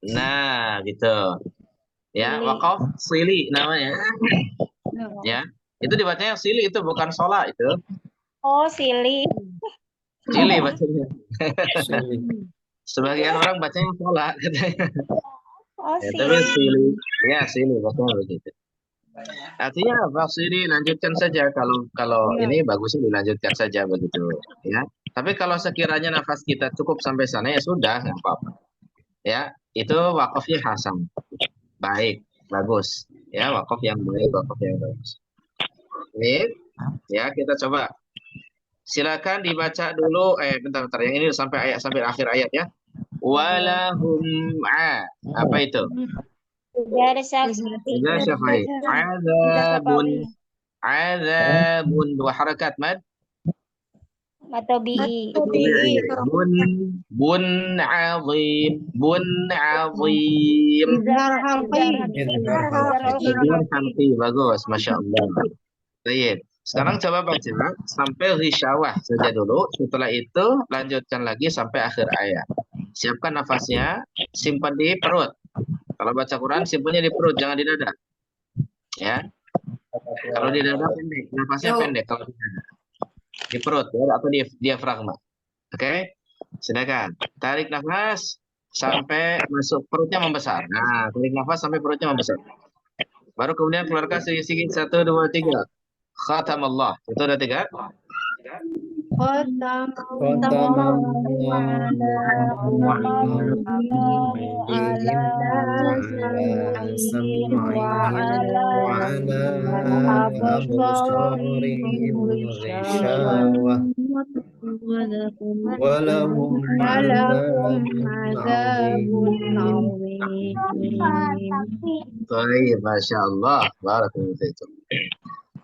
[SPEAKER 2] Nah, gitu. Ya, waqaf sili namanya. Ya. Itu dibacanya sili, itu bukan sholat itu.
[SPEAKER 3] Oh, sili.
[SPEAKER 2] Sili bacanya. Sebagian orang bacanya sholat katanya.
[SPEAKER 3] Oh,
[SPEAKER 2] Ya, tapi
[SPEAKER 3] sili.
[SPEAKER 2] sili. Ya, sili bacanya begitu. Artinya apa? Sili lanjutkan saja, kalau ini bagusnya dilanjutkan saja begitu, ya. Tapi kalau sekiranya nafas kita cukup sampai sana ya sudah, nggak apa-apa. Ya, itu wakafnya hasan. Baik, bagus. Ya, wakaf yang baik, wakaf yang bagus. Ini ya, kita coba. Silakan dibaca dulu. Bentar. Yang ini sampai akhir ayat ya. Walahum apa itu?
[SPEAKER 3] Sudah ada Syafi'i.
[SPEAKER 2] Sudah Syafai. Azabun. Azabun. Dua harakat, Mad.
[SPEAKER 3] Atau BI.
[SPEAKER 2] Bun. Bun azim. Bun azim.
[SPEAKER 4] Izhar halqi.
[SPEAKER 5] Izhar halqi.
[SPEAKER 2] Bun hamti. Bagus. Masya Allah. Baik. Sekarang coba baca sampai risyawah saja dulu. Setelah itu lanjutkan lagi sampai akhir ayat. Siapkan nafasnya, simpan di perut. Kalau baca Quran simpannya di perut, jangan di dada. Ya. Kalau di dada pendek, nafasnya pendek kalau di dada. Di perut ya, atau di diafragma. Oke? Silakan. Tarik nafas sampai masuk perutnya membesar. Nah, tarik nafas sampai perutnya membesar. Baru kemudian keluarkan sedikit 1 2 3. Khatam Allah. Itu udah 3.
[SPEAKER 5] ولهم عذاب عظيم.
[SPEAKER 2] Baik, Masya Allah. Barakallahu fiikum.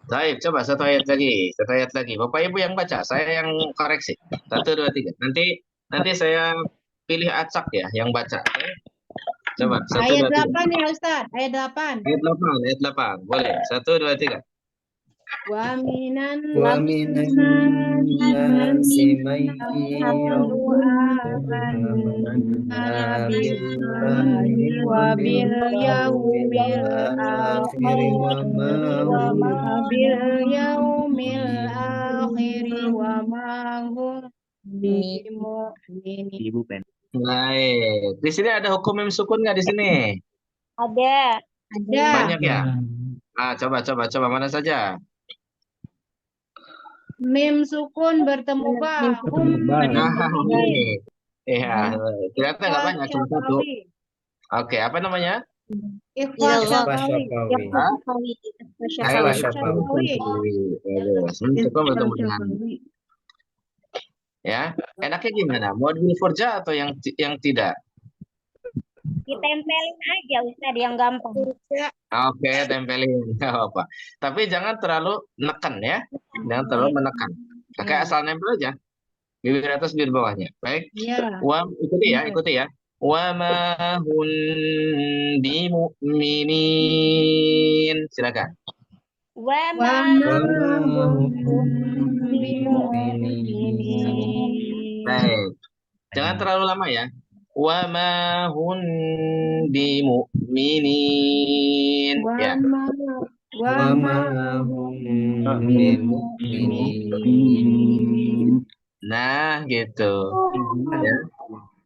[SPEAKER 2] Baik, coba satu ayat lagi. Satu ayat lagi. Bapak Ibu yang baca, saya yang koreksi. 1 2 3. Nanti saya pilih acak ya yang baca. Oke? Coba 1
[SPEAKER 4] Ayat
[SPEAKER 2] 2 3.
[SPEAKER 4] 8 ya Ustaz. Ayat 8.
[SPEAKER 2] Ayat 8, ayat 8. Boleh. 1 2 3.
[SPEAKER 4] Wa minan
[SPEAKER 5] ومن الناس من يقول آمنا بالله وباليوم الآخر وما هم بمؤمنين.
[SPEAKER 2] Baik. Di sini ada hukum mim sukun nggak di sini?
[SPEAKER 3] Ada.
[SPEAKER 2] Banyak ya? Ah, coba mana saja?
[SPEAKER 4] Mim sukun bertemu ba.
[SPEAKER 2] Nah, ini. Iya, ternyata nggak banyak, cuma 1. Oke, apa namanya?
[SPEAKER 4] Ikhfa
[SPEAKER 5] Syafawi.
[SPEAKER 2] Ayo,
[SPEAKER 5] Syafawi.
[SPEAKER 2] Bagus. Mim sukun bertemu dengan ya. Enaknya gimana? Mau di forja atau yang tidak?
[SPEAKER 3] Ditempelin aja Ustaz yang gampang.
[SPEAKER 2] Oke, tempelin nggak apa. Tapi jangan terlalu neken ya. Jangan terlalu menekan. Oke, asal nempel aja. Bibir atas, bibir bawahnya. Baik.
[SPEAKER 4] Iya.
[SPEAKER 2] Ikuti ya. Wa ma hun bimu'minin. Silakan.
[SPEAKER 3] Wa
[SPEAKER 4] Wa
[SPEAKER 3] ma
[SPEAKER 4] ma
[SPEAKER 2] Baik. Jangan terlalu lama ya. Wa ma hun bimu'minin. Ya.
[SPEAKER 5] وما هم بمؤمنين.
[SPEAKER 2] Nah, gitu. Ya.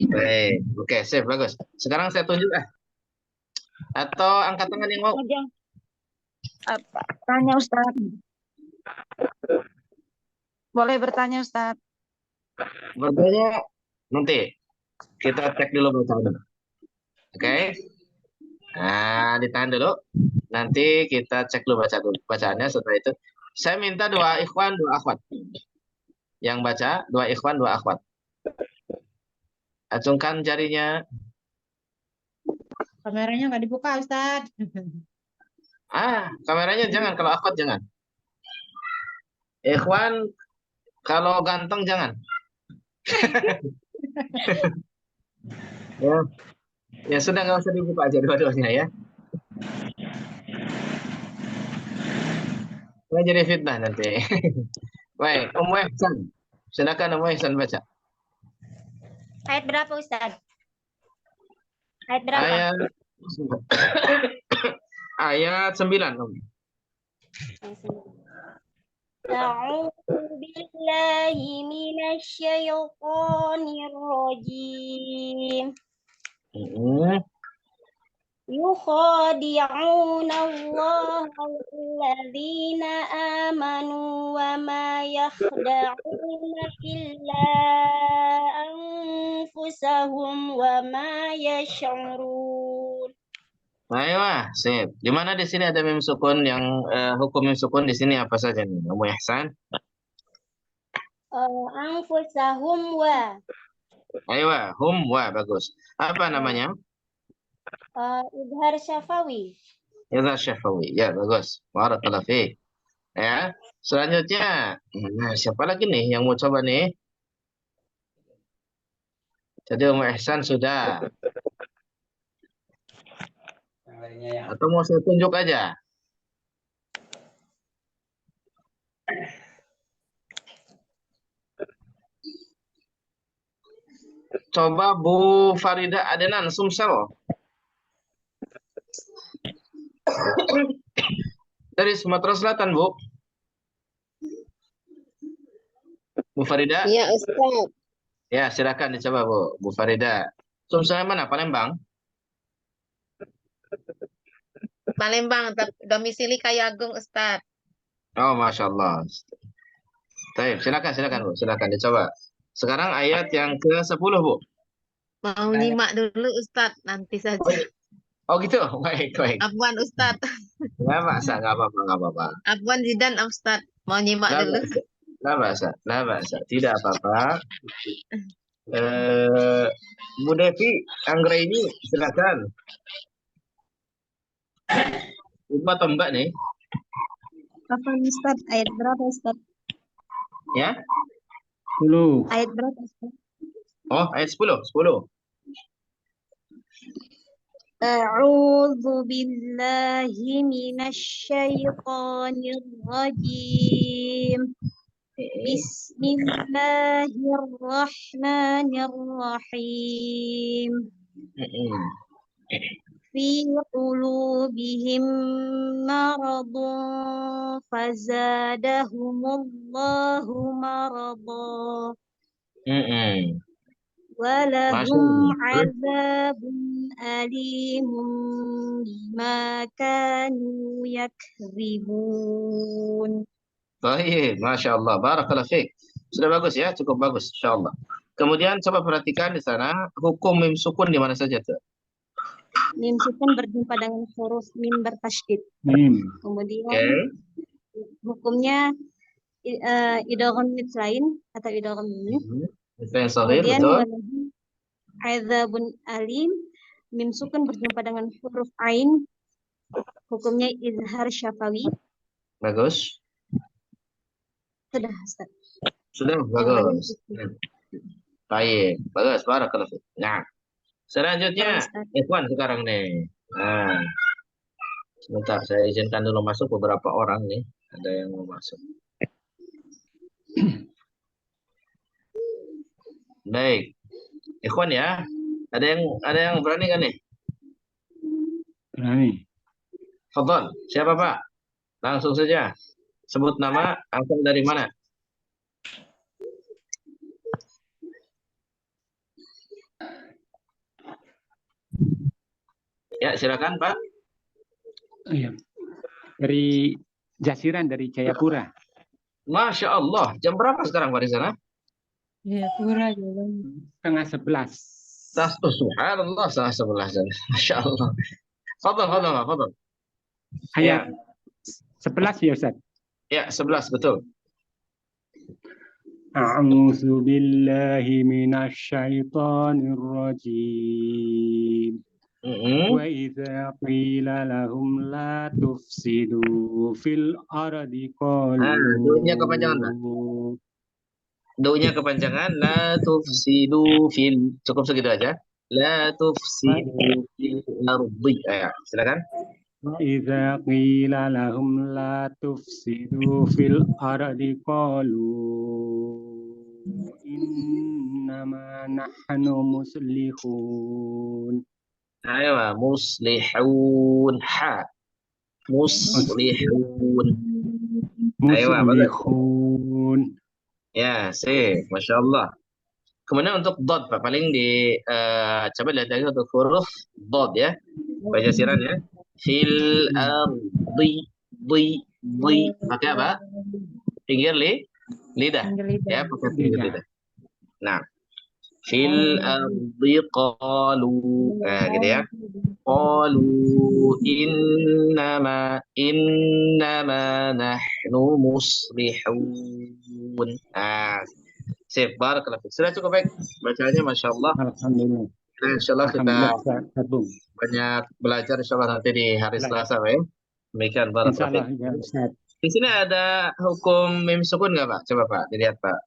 [SPEAKER 2] Baik. Oke, sip, bagus. Sekarang saya tunjuk atau angkat tangan yang mau.
[SPEAKER 1] Tanya Ustaz. Boleh bertanya Ustaz.
[SPEAKER 2] Bertanya nanti kita cek dulu bacaan. Oke. Nah, ditahan dulu. Nanti kita cek dulu bacaannya. Setelah itu saya minta 2 ikhwan, 2 akhwat. Yang baca 2 ikhwan, 2 akhwat. Acungkan jarinya.
[SPEAKER 4] Kameranya nggak dibuka Ustaz.
[SPEAKER 2] Kameranya jangan, kalau akhwat jangan. Ikhwan kalau ganteng jangan. Ya sudah, nggak usah dibuka aja dua-duanya ya. Nggak jadi fitnah nanti. Baik, Ummu Ihsan. Silakan Ummu Ihsan baca.
[SPEAKER 3] Ayat berapa Ustaz? Ayat berapa?
[SPEAKER 2] Ayat 9.
[SPEAKER 3] A'udzu billahi minasy syaithanir rajim. يخادعون الله الذين آمنوا وما يخدعون إلا أنفسهم وما يشعرون.
[SPEAKER 2] Ayo, sip. Di mana di sini ada mim sukun yang hukum mim sukun di sini apa saja nih, Ummu Ihsan?
[SPEAKER 3] Anfusahum wa.
[SPEAKER 2] Ayo, hum wa, bagus. Apa namanya?
[SPEAKER 3] Idhar syafawi.
[SPEAKER 2] Idhar syafawi. Ya, bagus. Barakallahu fiik. Ya. Selanjutnya, nah, siapa lagi nih yang mau coba nih? Jadi Ummu Ihsan sudah. Atau mau saya tunjuk aja? Coba Bu Farida Adenan Sumsel. Dari Sumatera Selatan, Bu. Bu Farida?
[SPEAKER 4] Iya, Ustaz.
[SPEAKER 2] Ya, silakan dicoba, Bu Farida. Sumsel mana? Palembang?
[SPEAKER 4] Palembang, domisili Kayagung, Ustaz.
[SPEAKER 2] Oh, Masya Allah. Baik, silakan, Bu. Silakan dicoba. Sekarang ayat yang ke-10, Bu.
[SPEAKER 4] Mau nyimak dulu, Ustaz, nanti saja.
[SPEAKER 2] Oh, gitu. Baik, baik.
[SPEAKER 4] Afwan, Ustaz.
[SPEAKER 2] Nggak maksa, nggak apa-apa.
[SPEAKER 4] Afwan Zidan, Ustaz. Mau nyimak
[SPEAKER 2] Nggak
[SPEAKER 4] dulu.
[SPEAKER 2] maksa, nggak maksa. Tidak apa-apa. Bu Devi, Anggraini, silakan. Ibu atau Mbak nih?
[SPEAKER 3] Apa Ustaz? Ayat berapa Ustaz?
[SPEAKER 2] Ya?
[SPEAKER 5] 10.
[SPEAKER 3] Ayat berapa Ustaz?
[SPEAKER 2] Oh, ayat 10.
[SPEAKER 3] A'udzu billahi minasyaitonir rajim. Bismillahirrahmanirrahim. Fi qulubihim maradun fazadahumullahu maradan. Walahum azabun alimun bima kanu yakzibun.
[SPEAKER 2] Baik, Masya Allah. Barakallahu fiik. Sudah bagus ya, cukup bagus, Insya Allah. Kemudian coba perhatikan di sana, hukum mim sukun di mana saja tuh?
[SPEAKER 3] Mim sukun berjumpa dengan huruf mim bertasydid. Kemudian hukumnya idgham mithlain atau idgham mim. Kemudian walahum azabun alim, mim sukun berjumpa dengan huruf ain, hukumnya izhar syafawi.
[SPEAKER 2] Bagus.
[SPEAKER 3] Sudah, Ustaz.
[SPEAKER 2] Sudah, bagus. Baik, bagus. Barakallahu fiik. Nah, selanjutnya Ikhwan sekarang nih. Nah, sebentar saya izinkan dulu masuk beberapa orang nih. Ada yang mau masuk. Baik. Ikhwan ya. Ada yang berani kan nih?
[SPEAKER 5] Berani.
[SPEAKER 2] Fadhal. Siapa, Pak? Langsung saja. Sebut nama, asal dari mana? Ya, silakan, Pak.
[SPEAKER 5] Iya. Dari Jasiran, dari Jayapura.
[SPEAKER 2] Masya Allah. Jam berapa sekarang, Pak, di sana?
[SPEAKER 5] Jayapura, setengah 11.
[SPEAKER 2] Subhanallah, setengah 11. Masya Allah. Fadhal, Pak, fadhal.
[SPEAKER 5] Ayat 11 ya, Ustaz?
[SPEAKER 2] Ya, 11, betul.
[SPEAKER 5] A'udzu billahi minasyaitonir rajim. Wa idza qila lahum la tufsidu fil ardi qalu.
[SPEAKER 2] Doanya kepanjangan, Pak. Doanya kepanjangan, la tufsidu fil. Cukup segitu aja. La tufsidu fil ardi. Ayo, silakan.
[SPEAKER 5] Idza qila lahum la tufsidu fil ardi qalu innama nahnu muslihun.
[SPEAKER 2] Ayo, muslihun. Ha. Muslihun. Ayo,
[SPEAKER 5] muslihun.
[SPEAKER 2] Ya, sih. Masya Allah. Kemudian untuk dot, Pak. Paling coba lihat lagi untuk huruf dot ya. Baca siran ya. Fil ardi. Pakai apa? Pinggir lidah. Ya, pakai pinggir lidah. Nah. Fil ardi qalu. Nah, gitu ya. Qalu innama nahnu muslihun. Nah, sip, barakallahu fiik. Sudah cukup baik. Bacanya Masya Allah.
[SPEAKER 5] Alhamdulillah.
[SPEAKER 2] Nah, insya Allah kita
[SPEAKER 5] Alhamdulillah gabung.
[SPEAKER 2] banyak belajar insya Allah nanti di hari
[SPEAKER 5] Belajar.
[SPEAKER 2] Selasa, Pak, ya. Demikian,
[SPEAKER 5] Insya
[SPEAKER 2] barakallahu
[SPEAKER 5] Allah
[SPEAKER 2] fiik.
[SPEAKER 5] ya Ustaz.
[SPEAKER 2] Di sini ada hukum mim sukun nggak, Pak? Coba Pak, dilihat Pak.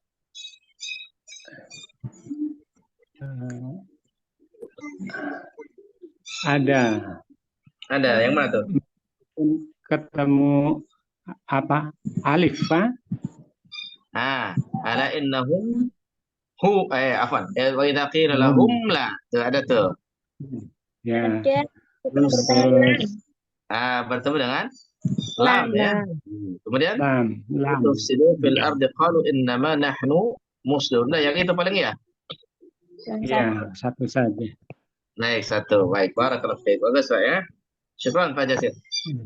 [SPEAKER 5] Ada
[SPEAKER 2] Ada, yang mana tuh?
[SPEAKER 5] ketemu apa alif Pak?
[SPEAKER 2] Ah, ala innahum afwan. Wa idza qila lahum la. Tuh ada tuh.
[SPEAKER 5] Ya.
[SPEAKER 3] Kemudian kita bertanya
[SPEAKER 2] Bertemu dengan lam ya. Kemudian
[SPEAKER 5] Lam.
[SPEAKER 2] tufsidu fil ardi qalu innama nahnu muslimun. Nah, yang itu paling ya.
[SPEAKER 5] Ya, satu saja.
[SPEAKER 2] Naik satu. Baik, barakallahu fiik. Bagus Pak ya. Syukran Pak Jasir.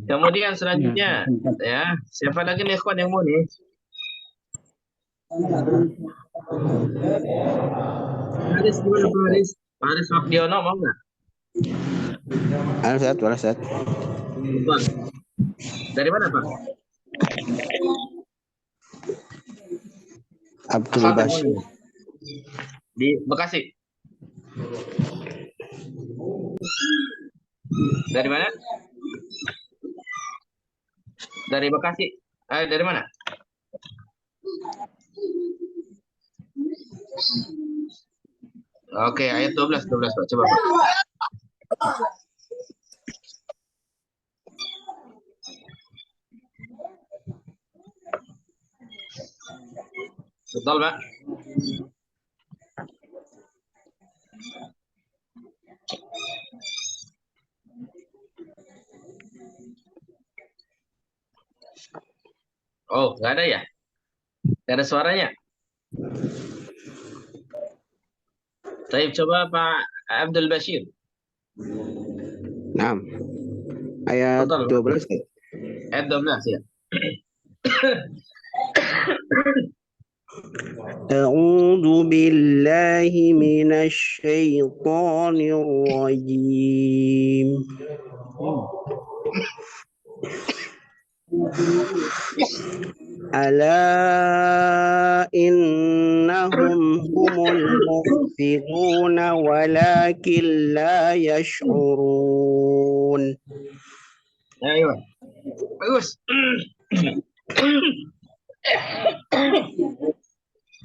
[SPEAKER 2] Kemudian selanjutnya ya, siapa lagi nih ikhwan yang mau nih? Haris gimana Pak Haris? Pak Haris Wardiono mau nggak?
[SPEAKER 6] Halo Ustaz.
[SPEAKER 2] Betul. Dari mana Pak?
[SPEAKER 6] Abdul Bashir.
[SPEAKER 2] Di Bekasi. Dari mana? Dari Bekasi. Dari mana? Oke, ayat 12 Pak. Coba Pak. Betul Pak. Oh, nggak ada ya? Nggak ada suaranya? Baik, coba Pak Abdul Bashir.
[SPEAKER 6] Nah, ayat
[SPEAKER 2] Betul.
[SPEAKER 6] 12.
[SPEAKER 2] Ayat 12 ya.
[SPEAKER 6] A'udzu billahi minasyaitonir rajim. Ala innahum humul mufsiduna walakin la yash'urun.
[SPEAKER 2] Ayo. Bagus.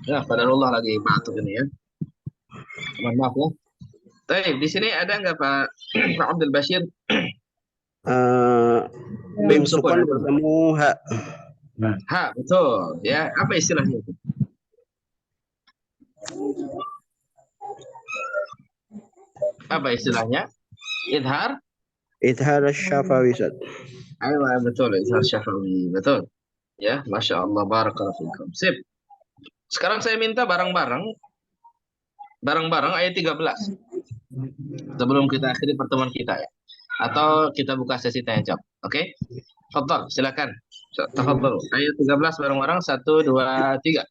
[SPEAKER 2] Ya, qadarullah lagi batuk ini ya. Mohon maaf ya. Baik, di sini ada nggak Pak Abdul Bashir? Mim sukun
[SPEAKER 6] bertemu ha.
[SPEAKER 2] Ha, betul. Ya, apa istilahnya itu? Apa istilahnya? Idhar?
[SPEAKER 6] Idhar syafawi.
[SPEAKER 2] Ayo, betul. Idhar syafawi. Betul. Ya, Masya Allah. Barakallahu fikum. Sip. Sekarang saya minta bareng-bareng ayat 13. Sebelum kita akhiri pertemuan kita ya. Atau kita buka sesi tanya jawab. Oke? Fadhal, silakan. Tafadhal. Ayat 13 bareng-bareng 1 2 3.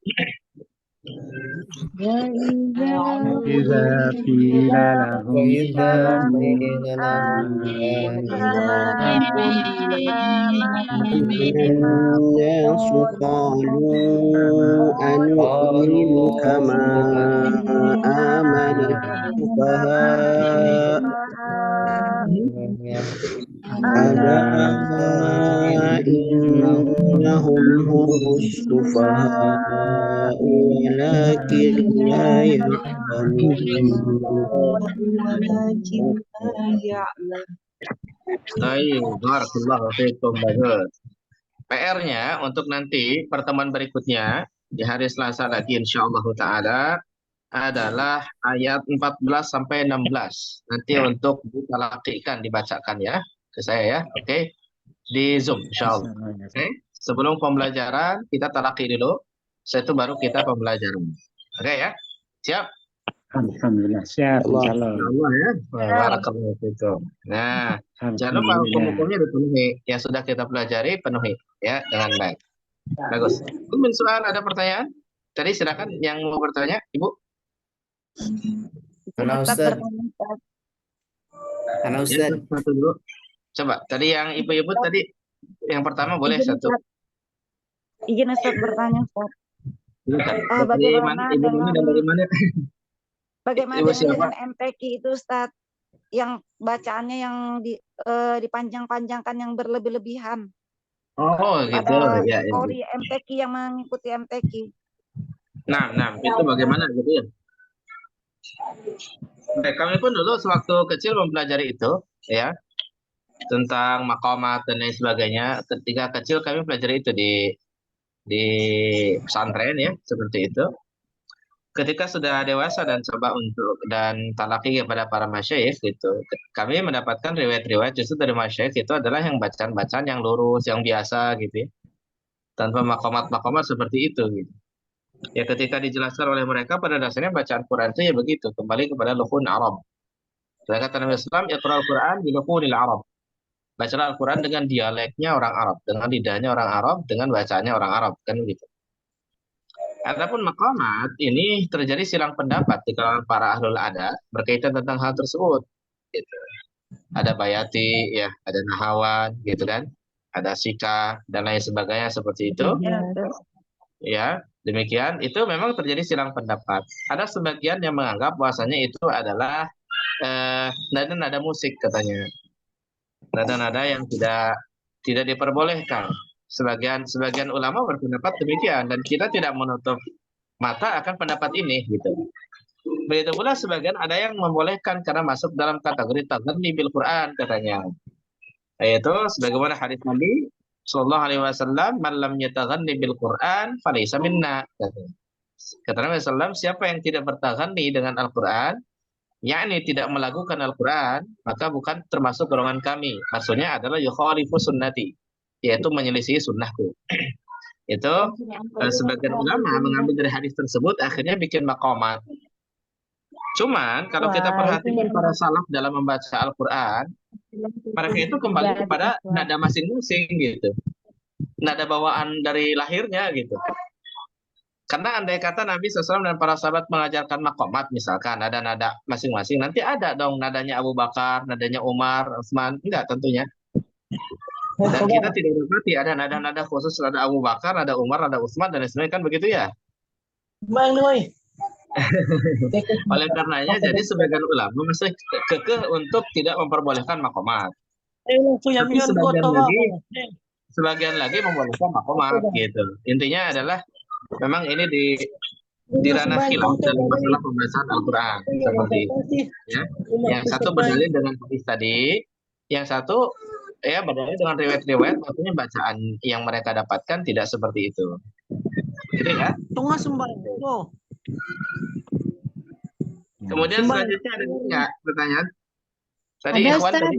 [SPEAKER 5] Idza qila lahum
[SPEAKER 6] الناس قالوا أنؤمن كما آمن السفهاء ألا إنهم هم السفهاء ولكن لا يعلمون.
[SPEAKER 2] Baik, barakallahu fiikum. Bagus. PR-nya untuk nanti pertemuan berikutnya di hari Selasa lagi insyaallah taala adalah ayat 14 sampai 16. Nanti untuk ditalaqikan dibacakan ya ke saya ya. Oke. Di Zoom insyaallah. Oke. Sebelum pembelajaran kita talaqi dulu. Setelah itu baru kita pembelajaran. Oke ya. Siap?
[SPEAKER 5] Alhamdulillah siap insyaallah.
[SPEAKER 2] Allah ya. Barakallahu fiikum. Nah, jangan lupa hukum-hukumnya dipenuhi. Yang sudah kita pelajari penuhi ya dengan baik. Bagus. Min soal ada pertanyaan? Tadi silakan yang mau bertanya, Ibu.
[SPEAKER 1] Ana Ustaz.
[SPEAKER 2] Ana Ustaz. Satu dulu. Coba, tadi yang ibu-ibu tadi yang pertama boleh satu.
[SPEAKER 1] Izin Ustaz bertanya Ustaz.
[SPEAKER 2] Dari mana? Ibu ini dan dari mana?
[SPEAKER 1] Bagaimana
[SPEAKER 2] Ibu
[SPEAKER 1] dengan
[SPEAKER 2] siapa?
[SPEAKER 1] MTQ itu Ustaz? Yang bacaannya yang dipanjang-panjangkan yang berlebih-lebihan
[SPEAKER 2] Oh, gitu.
[SPEAKER 1] pada
[SPEAKER 2] Ya, ya.
[SPEAKER 1] qori MTQ yang mengikuti MTQ.
[SPEAKER 2] Nah, itu bagaimana gitu ya? Baik, kami pun dulu sewaktu kecil mempelajari itu, ya, tentang maqamat dan lain sebagainya. Ketika kecil kami pelajari itu di pesantren ya, seperti itu. Ketika sudah dewasa dan coba untuk dan talaki kepada para masyayikh gitu, kami mendapatkan riwayat-riwayat justru dari masyayikh itu adalah yang bacaan-bacaan yang lurus, yang biasa gitu ya, tanpa maqamat-maqamat seperti itu gitu. Ya ketika dijelaskan oleh mereka pada dasarnya bacaan Quran itu ya begitu, kembali kepada luhun Arab. Saya kata Nabi Islam, Iqra'ul Quran bi luhunil Arab. Bacalah Al-Quran dengan dialeknya orang Arab, dengan lidahnya orang Arab, dengan bacaannya orang Arab, kan begitu. Adapun maqamat ini terjadi silang pendapat di kalangan para ahlul ada berkaitan tentang hal tersebut. Gitu. Ada Bayati, ya, ada Nahawan, gitu kan, ada Sika dan lain sebagainya seperti itu.
[SPEAKER 1] Ya, betul.
[SPEAKER 2] Ya, demikian. Itu memang terjadi silang pendapat. Ada sebagian yang menganggap bahwasanya itu adalah nada-nada musik katanya, nada-nada yang tidak diperbolehkan. Sebagian ulama berpendapat demikian dan kita tidak menutup mata akan pendapat ini gitu. Begitu pula sebagian ada yang membolehkan karena masuk dalam kategori taghanni bil Quran katanya. Yaitu sebagaimana hadis Nabi sallallahu alaihi wasallam, "Man lam yataghanni bil Quran falaysa minna." Kata Nabi sallallahu, siapa yang tidak bertaghanni dengan Al-Qur'an, yakni tidak melakukan Al-Quran, maka bukan termasuk golongan kami. Maksudnya adalah yukhalifu sunnati, yaitu menyelisih sunnahku. Itu sebagian ulama mengambil dari hadis tersebut akhirnya bikin maqamat. Cuman kalau kita
[SPEAKER 3] Wah,
[SPEAKER 2] perhatikan
[SPEAKER 3] itu
[SPEAKER 2] para salaf dalam membaca Al-Quran, mereka itu kembali kepada nada masing-masing gitu. Nada bawaan dari lahirnya gitu. Karena andai kata Nabi SAW dan para sahabat mengajarkan maqamat misalkan nada-nada masing-masing, nanti ada dong nadanya Abu Bakar, nadanya Umar, Utsman, enggak tentunya. Dan kita tidak dapati ada nada-nada khusus nada Abu Bakar, nada Umar, nada Utsman dan lain sebagainya kan begitu ya. Oleh karenanya jadi sebagian ulama masih kekeh untuk tidak memperbolehkan maqamat. Tapi sebagian lagi membolehkan maqamat gitu. Intinya adalah memang ini di ranah khilaf dalam masalah pembahasan Al-Quran seperti itu. Ya. Yang satu berdalil dengan hadis tadi, yang satu ya berdalil dengan riwayat-riwayat, maksudnya bacaan yang mereka dapatkan tidak seperti itu. Gitu ya. Kemudian selanjutnya ada nggak pertanyaan? Tadi
[SPEAKER 4] Ada,
[SPEAKER 2] Ikhwan
[SPEAKER 4] Ustaz.
[SPEAKER 2] tadi.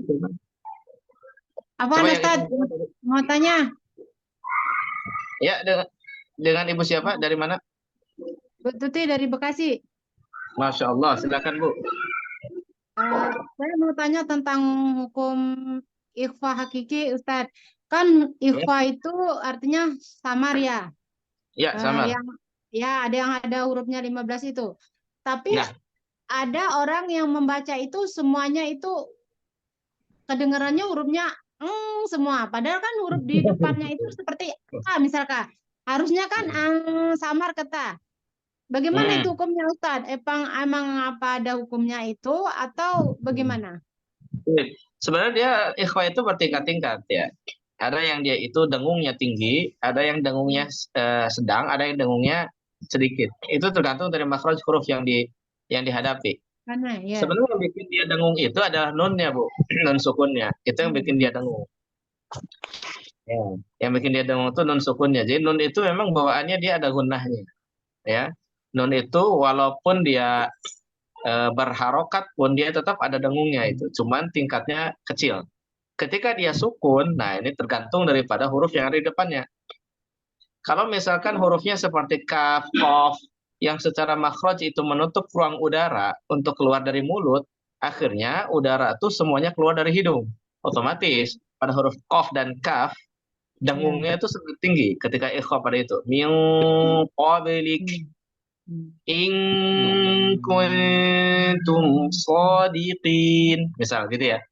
[SPEAKER 4] Apa
[SPEAKER 2] Coba yang
[SPEAKER 4] Ustaz? Mau tanya?
[SPEAKER 2] Ya dengan ibu siapa? Dari mana?
[SPEAKER 4] Bu Tuti dari Bekasi.
[SPEAKER 2] Masya Allah, silakan Bu.
[SPEAKER 4] Saya mau tanya tentang hukum ikhfa hakiki, Ustaz. Kan ikhfa itu artinya samar ya.
[SPEAKER 2] Ya, sama.
[SPEAKER 4] Ada yang ada hurufnya 15 itu. Tapi
[SPEAKER 2] Nah.
[SPEAKER 4] ada orang yang membaca itu semuanya itu kedengarannya hurufnya semua. Padahal kan huruf di depannya itu seperti A misalkan. Harusnya kan samar kata. Bagaimana itu hukumnya Ustaz? Emang apa ada hukumnya itu atau bagaimana?
[SPEAKER 2] Sebenarnya dia ikhfa itu bertingkat-tingkat ya. Ada yang dia itu dengungnya tinggi, ada yang dengungnya sedang, ada yang dengungnya sedikit. Itu tergantung dari makhraj huruf yang dihadapi.
[SPEAKER 4] Karena ya.
[SPEAKER 2] Sebenarnya yang bikin dia dengung itu adalah nunnya, Bu. Nun sukunnya. Itu yang bikin dia dengung. Ya, yang bikin dia dengung itu nun sukunnya. Jadi nun itu memang bawaannya dia ada gunnahnya. Ya. Nun itu walaupun dia berharokat pun dia tetap ada dengungnya itu. Cuman tingkatnya kecil. Ketika dia sukun, nah ini tergantung daripada huruf yang ada di depannya. Kalau misalkan hurufnya seperti kaf, qaf, yang secara makhraj itu menutup ruang udara untuk keluar dari mulut, akhirnya udara itu semuanya keluar dari hidung. Otomatis pada huruf qaf dan kaf, dengungnya itu sangat tinggi ketika ikhfa pada itu. Min qablik in kuntum shadiqin. Misal gitu ya.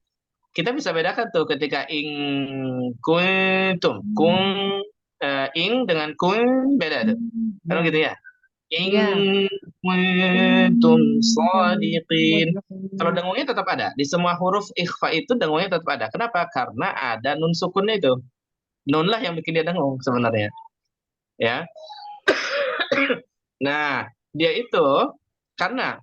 [SPEAKER 2] Kita bisa bedakan tuh ketika kuntum ing dengan kun beda tuh. Kan gitu ya. In kuntum shadiqin. Kalau dengungnya tetap ada. Di semua huruf ikhfa itu dengungnya tetap ada. Kenapa? Karena ada nun sukunnya itu. Nun lah yang bikin dia dengung sebenarnya. Ya. Nah, dia itu karena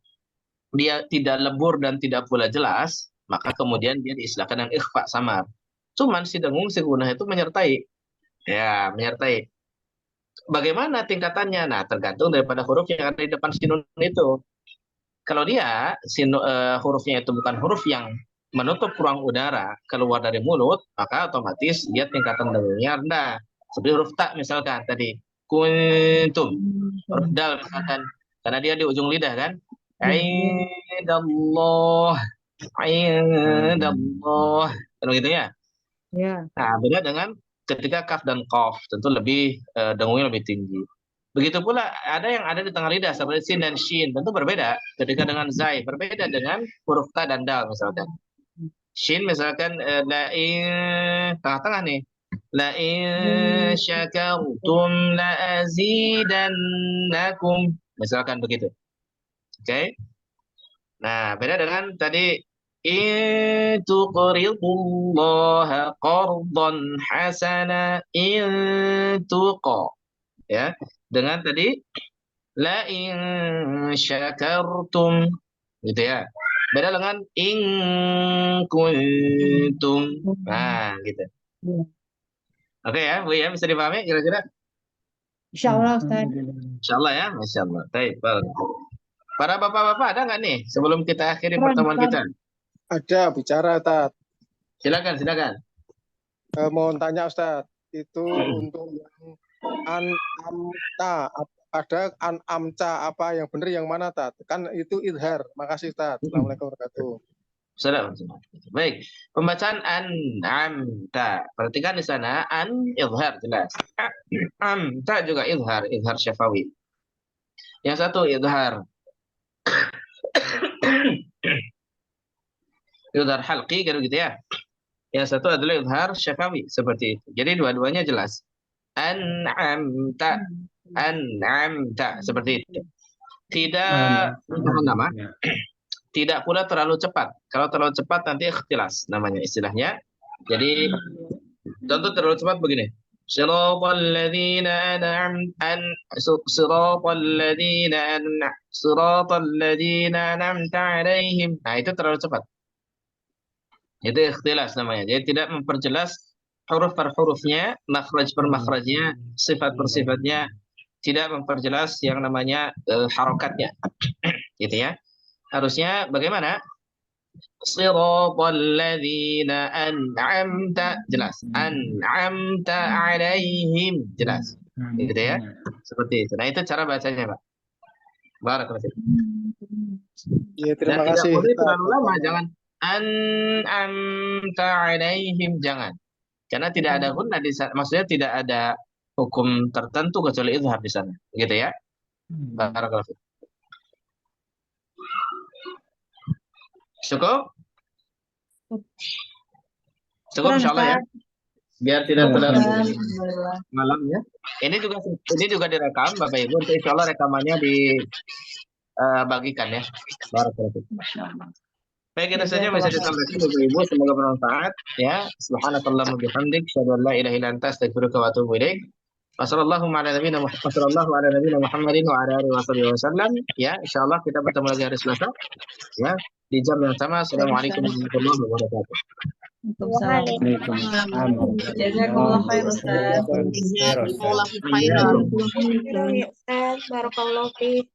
[SPEAKER 2] dia tidak lebur dan tidak pula jelas, maka kemudian dia diistilahkan dengan ikhfa samar. Cuman si dengung, si gunah itu menyertai. Ya, menyertai. Bagaimana tingkatannya? Nah, tergantung daripada huruf yang ada di depan si nun itu. Kalau dia hurufnya itu bukan huruf yang menutup ruang udara keluar dari mulut, maka otomatis dia tingkatan dengungnya rendah. Seperti huruf ta misalkan tadi, kuntum. Huruf dal misalkan, karena dia di ujung lidah kan. Indallah, indallah. Kalau gitu ya. Nah, beda dengan ketika kaf dan qaf, tentu lebih dengungnya lebih tinggi. Begitu pula ada yang ada di tengah lidah seperti sin dan shin, tentu berbeda. Ketika dengan zai berbeda dengan huruf ta dan dal misalkan. Shin misalkan la in tengah-tengah nih. La in syakartum la azidannakum. Misalkan begitu. Oke. Nah, beda dengan tadi in tuqridullaha qardan hasana in tuqa. Ya, dengan tadi la in syakartum gitu ya. Beda dengan in kuntum. Nah, gitu. Oke ya, Bu ya, bisa dipahami kira-kira?
[SPEAKER 4] Insyaallah Ustaz.
[SPEAKER 2] Insyaallah ya, masyaallah. Baik, para bapak-bapak ada nggak nih sebelum kita akhiri
[SPEAKER 4] Keren,
[SPEAKER 2] pertemuan
[SPEAKER 4] Ustaz.
[SPEAKER 2] kita?
[SPEAKER 7] Ada bicara, Ustaz.
[SPEAKER 2] Silakan.
[SPEAKER 7] Mohon tanya, Ustaz. Itu untuk yang an'amta, ada an'amta, apa yang benar yang mana, Ustaz? Kan itu idhar. Makasih, Ustaz. Assalamualaikum warahmatullahi wabarakatuh.
[SPEAKER 2] Baik, pembacaan an'amta. Perhatikan di sana an idhar jelas. Amta juga idhar syafawi. Yang satu idhar idhar halqi gitu ya. Yang satu adalah idhar syafawi seperti itu. Jadi dua-duanya jelas. An'amta seperti itu. Tidak nama. Tidak pula terlalu cepat. Kalau terlalu cepat nanti ikhtilas namanya istilahnya. Jadi contoh terlalu cepat begini. Siratal ladzina an'amta 'alaihim. Nah, itu terlalu cepat. Itu ikhtilas namanya. Jadi tidak memperjelas huruf per hurufnya, makhraj per makhrajnya, sifat per sifatnya, tidak memperjelas yang namanya harokatnya. Gitu ya. Harusnya bagaimana? Siratal ladzina an'amta jelas. An'amta 'alaihim jelas. Gitu ya. Seperti itu. Nah, itu cara bacanya, Pak. Barakallahu fiik.
[SPEAKER 7] Iya, terima
[SPEAKER 2] Dan
[SPEAKER 7] kasih.
[SPEAKER 2] tidak boleh terlalu lama, jangan an'amta 'alaihim, jangan. Karena tidak ada gunnah di sana, maksudnya tidak ada hukum tertentu kecuali izhar di sana. Gitu ya. Barakallahu fiik. Cukup? Cukup insyaallah ya. Biar tidak terlalu malam ya. Ini juga direkam Bapak Ibu. Untuk insyaallah rekamannya dibagikan ya. Barakallahu. Baik, itu saja bisa disampaikan Bapak Ibu, semoga bermanfaat ya. Subhanakallahumma bihamdik, asyhadu an la ilaha illa anta, astaghfiruka wa atubu ilaik. Wassalamualaikum warahmatullahi Muhammadin wa ala alihi wasallam. Ya, insyaallah kita bertemu lagi hari Selasa ya di jam yang sama. Assalamualaikum warahmatullahi wabarakatuh.
[SPEAKER 5] Waalaikumsalam.
[SPEAKER 6] Jazakallah khair, Ustaz.
[SPEAKER 1] Jazakallah khairan. Barakallahu fiik.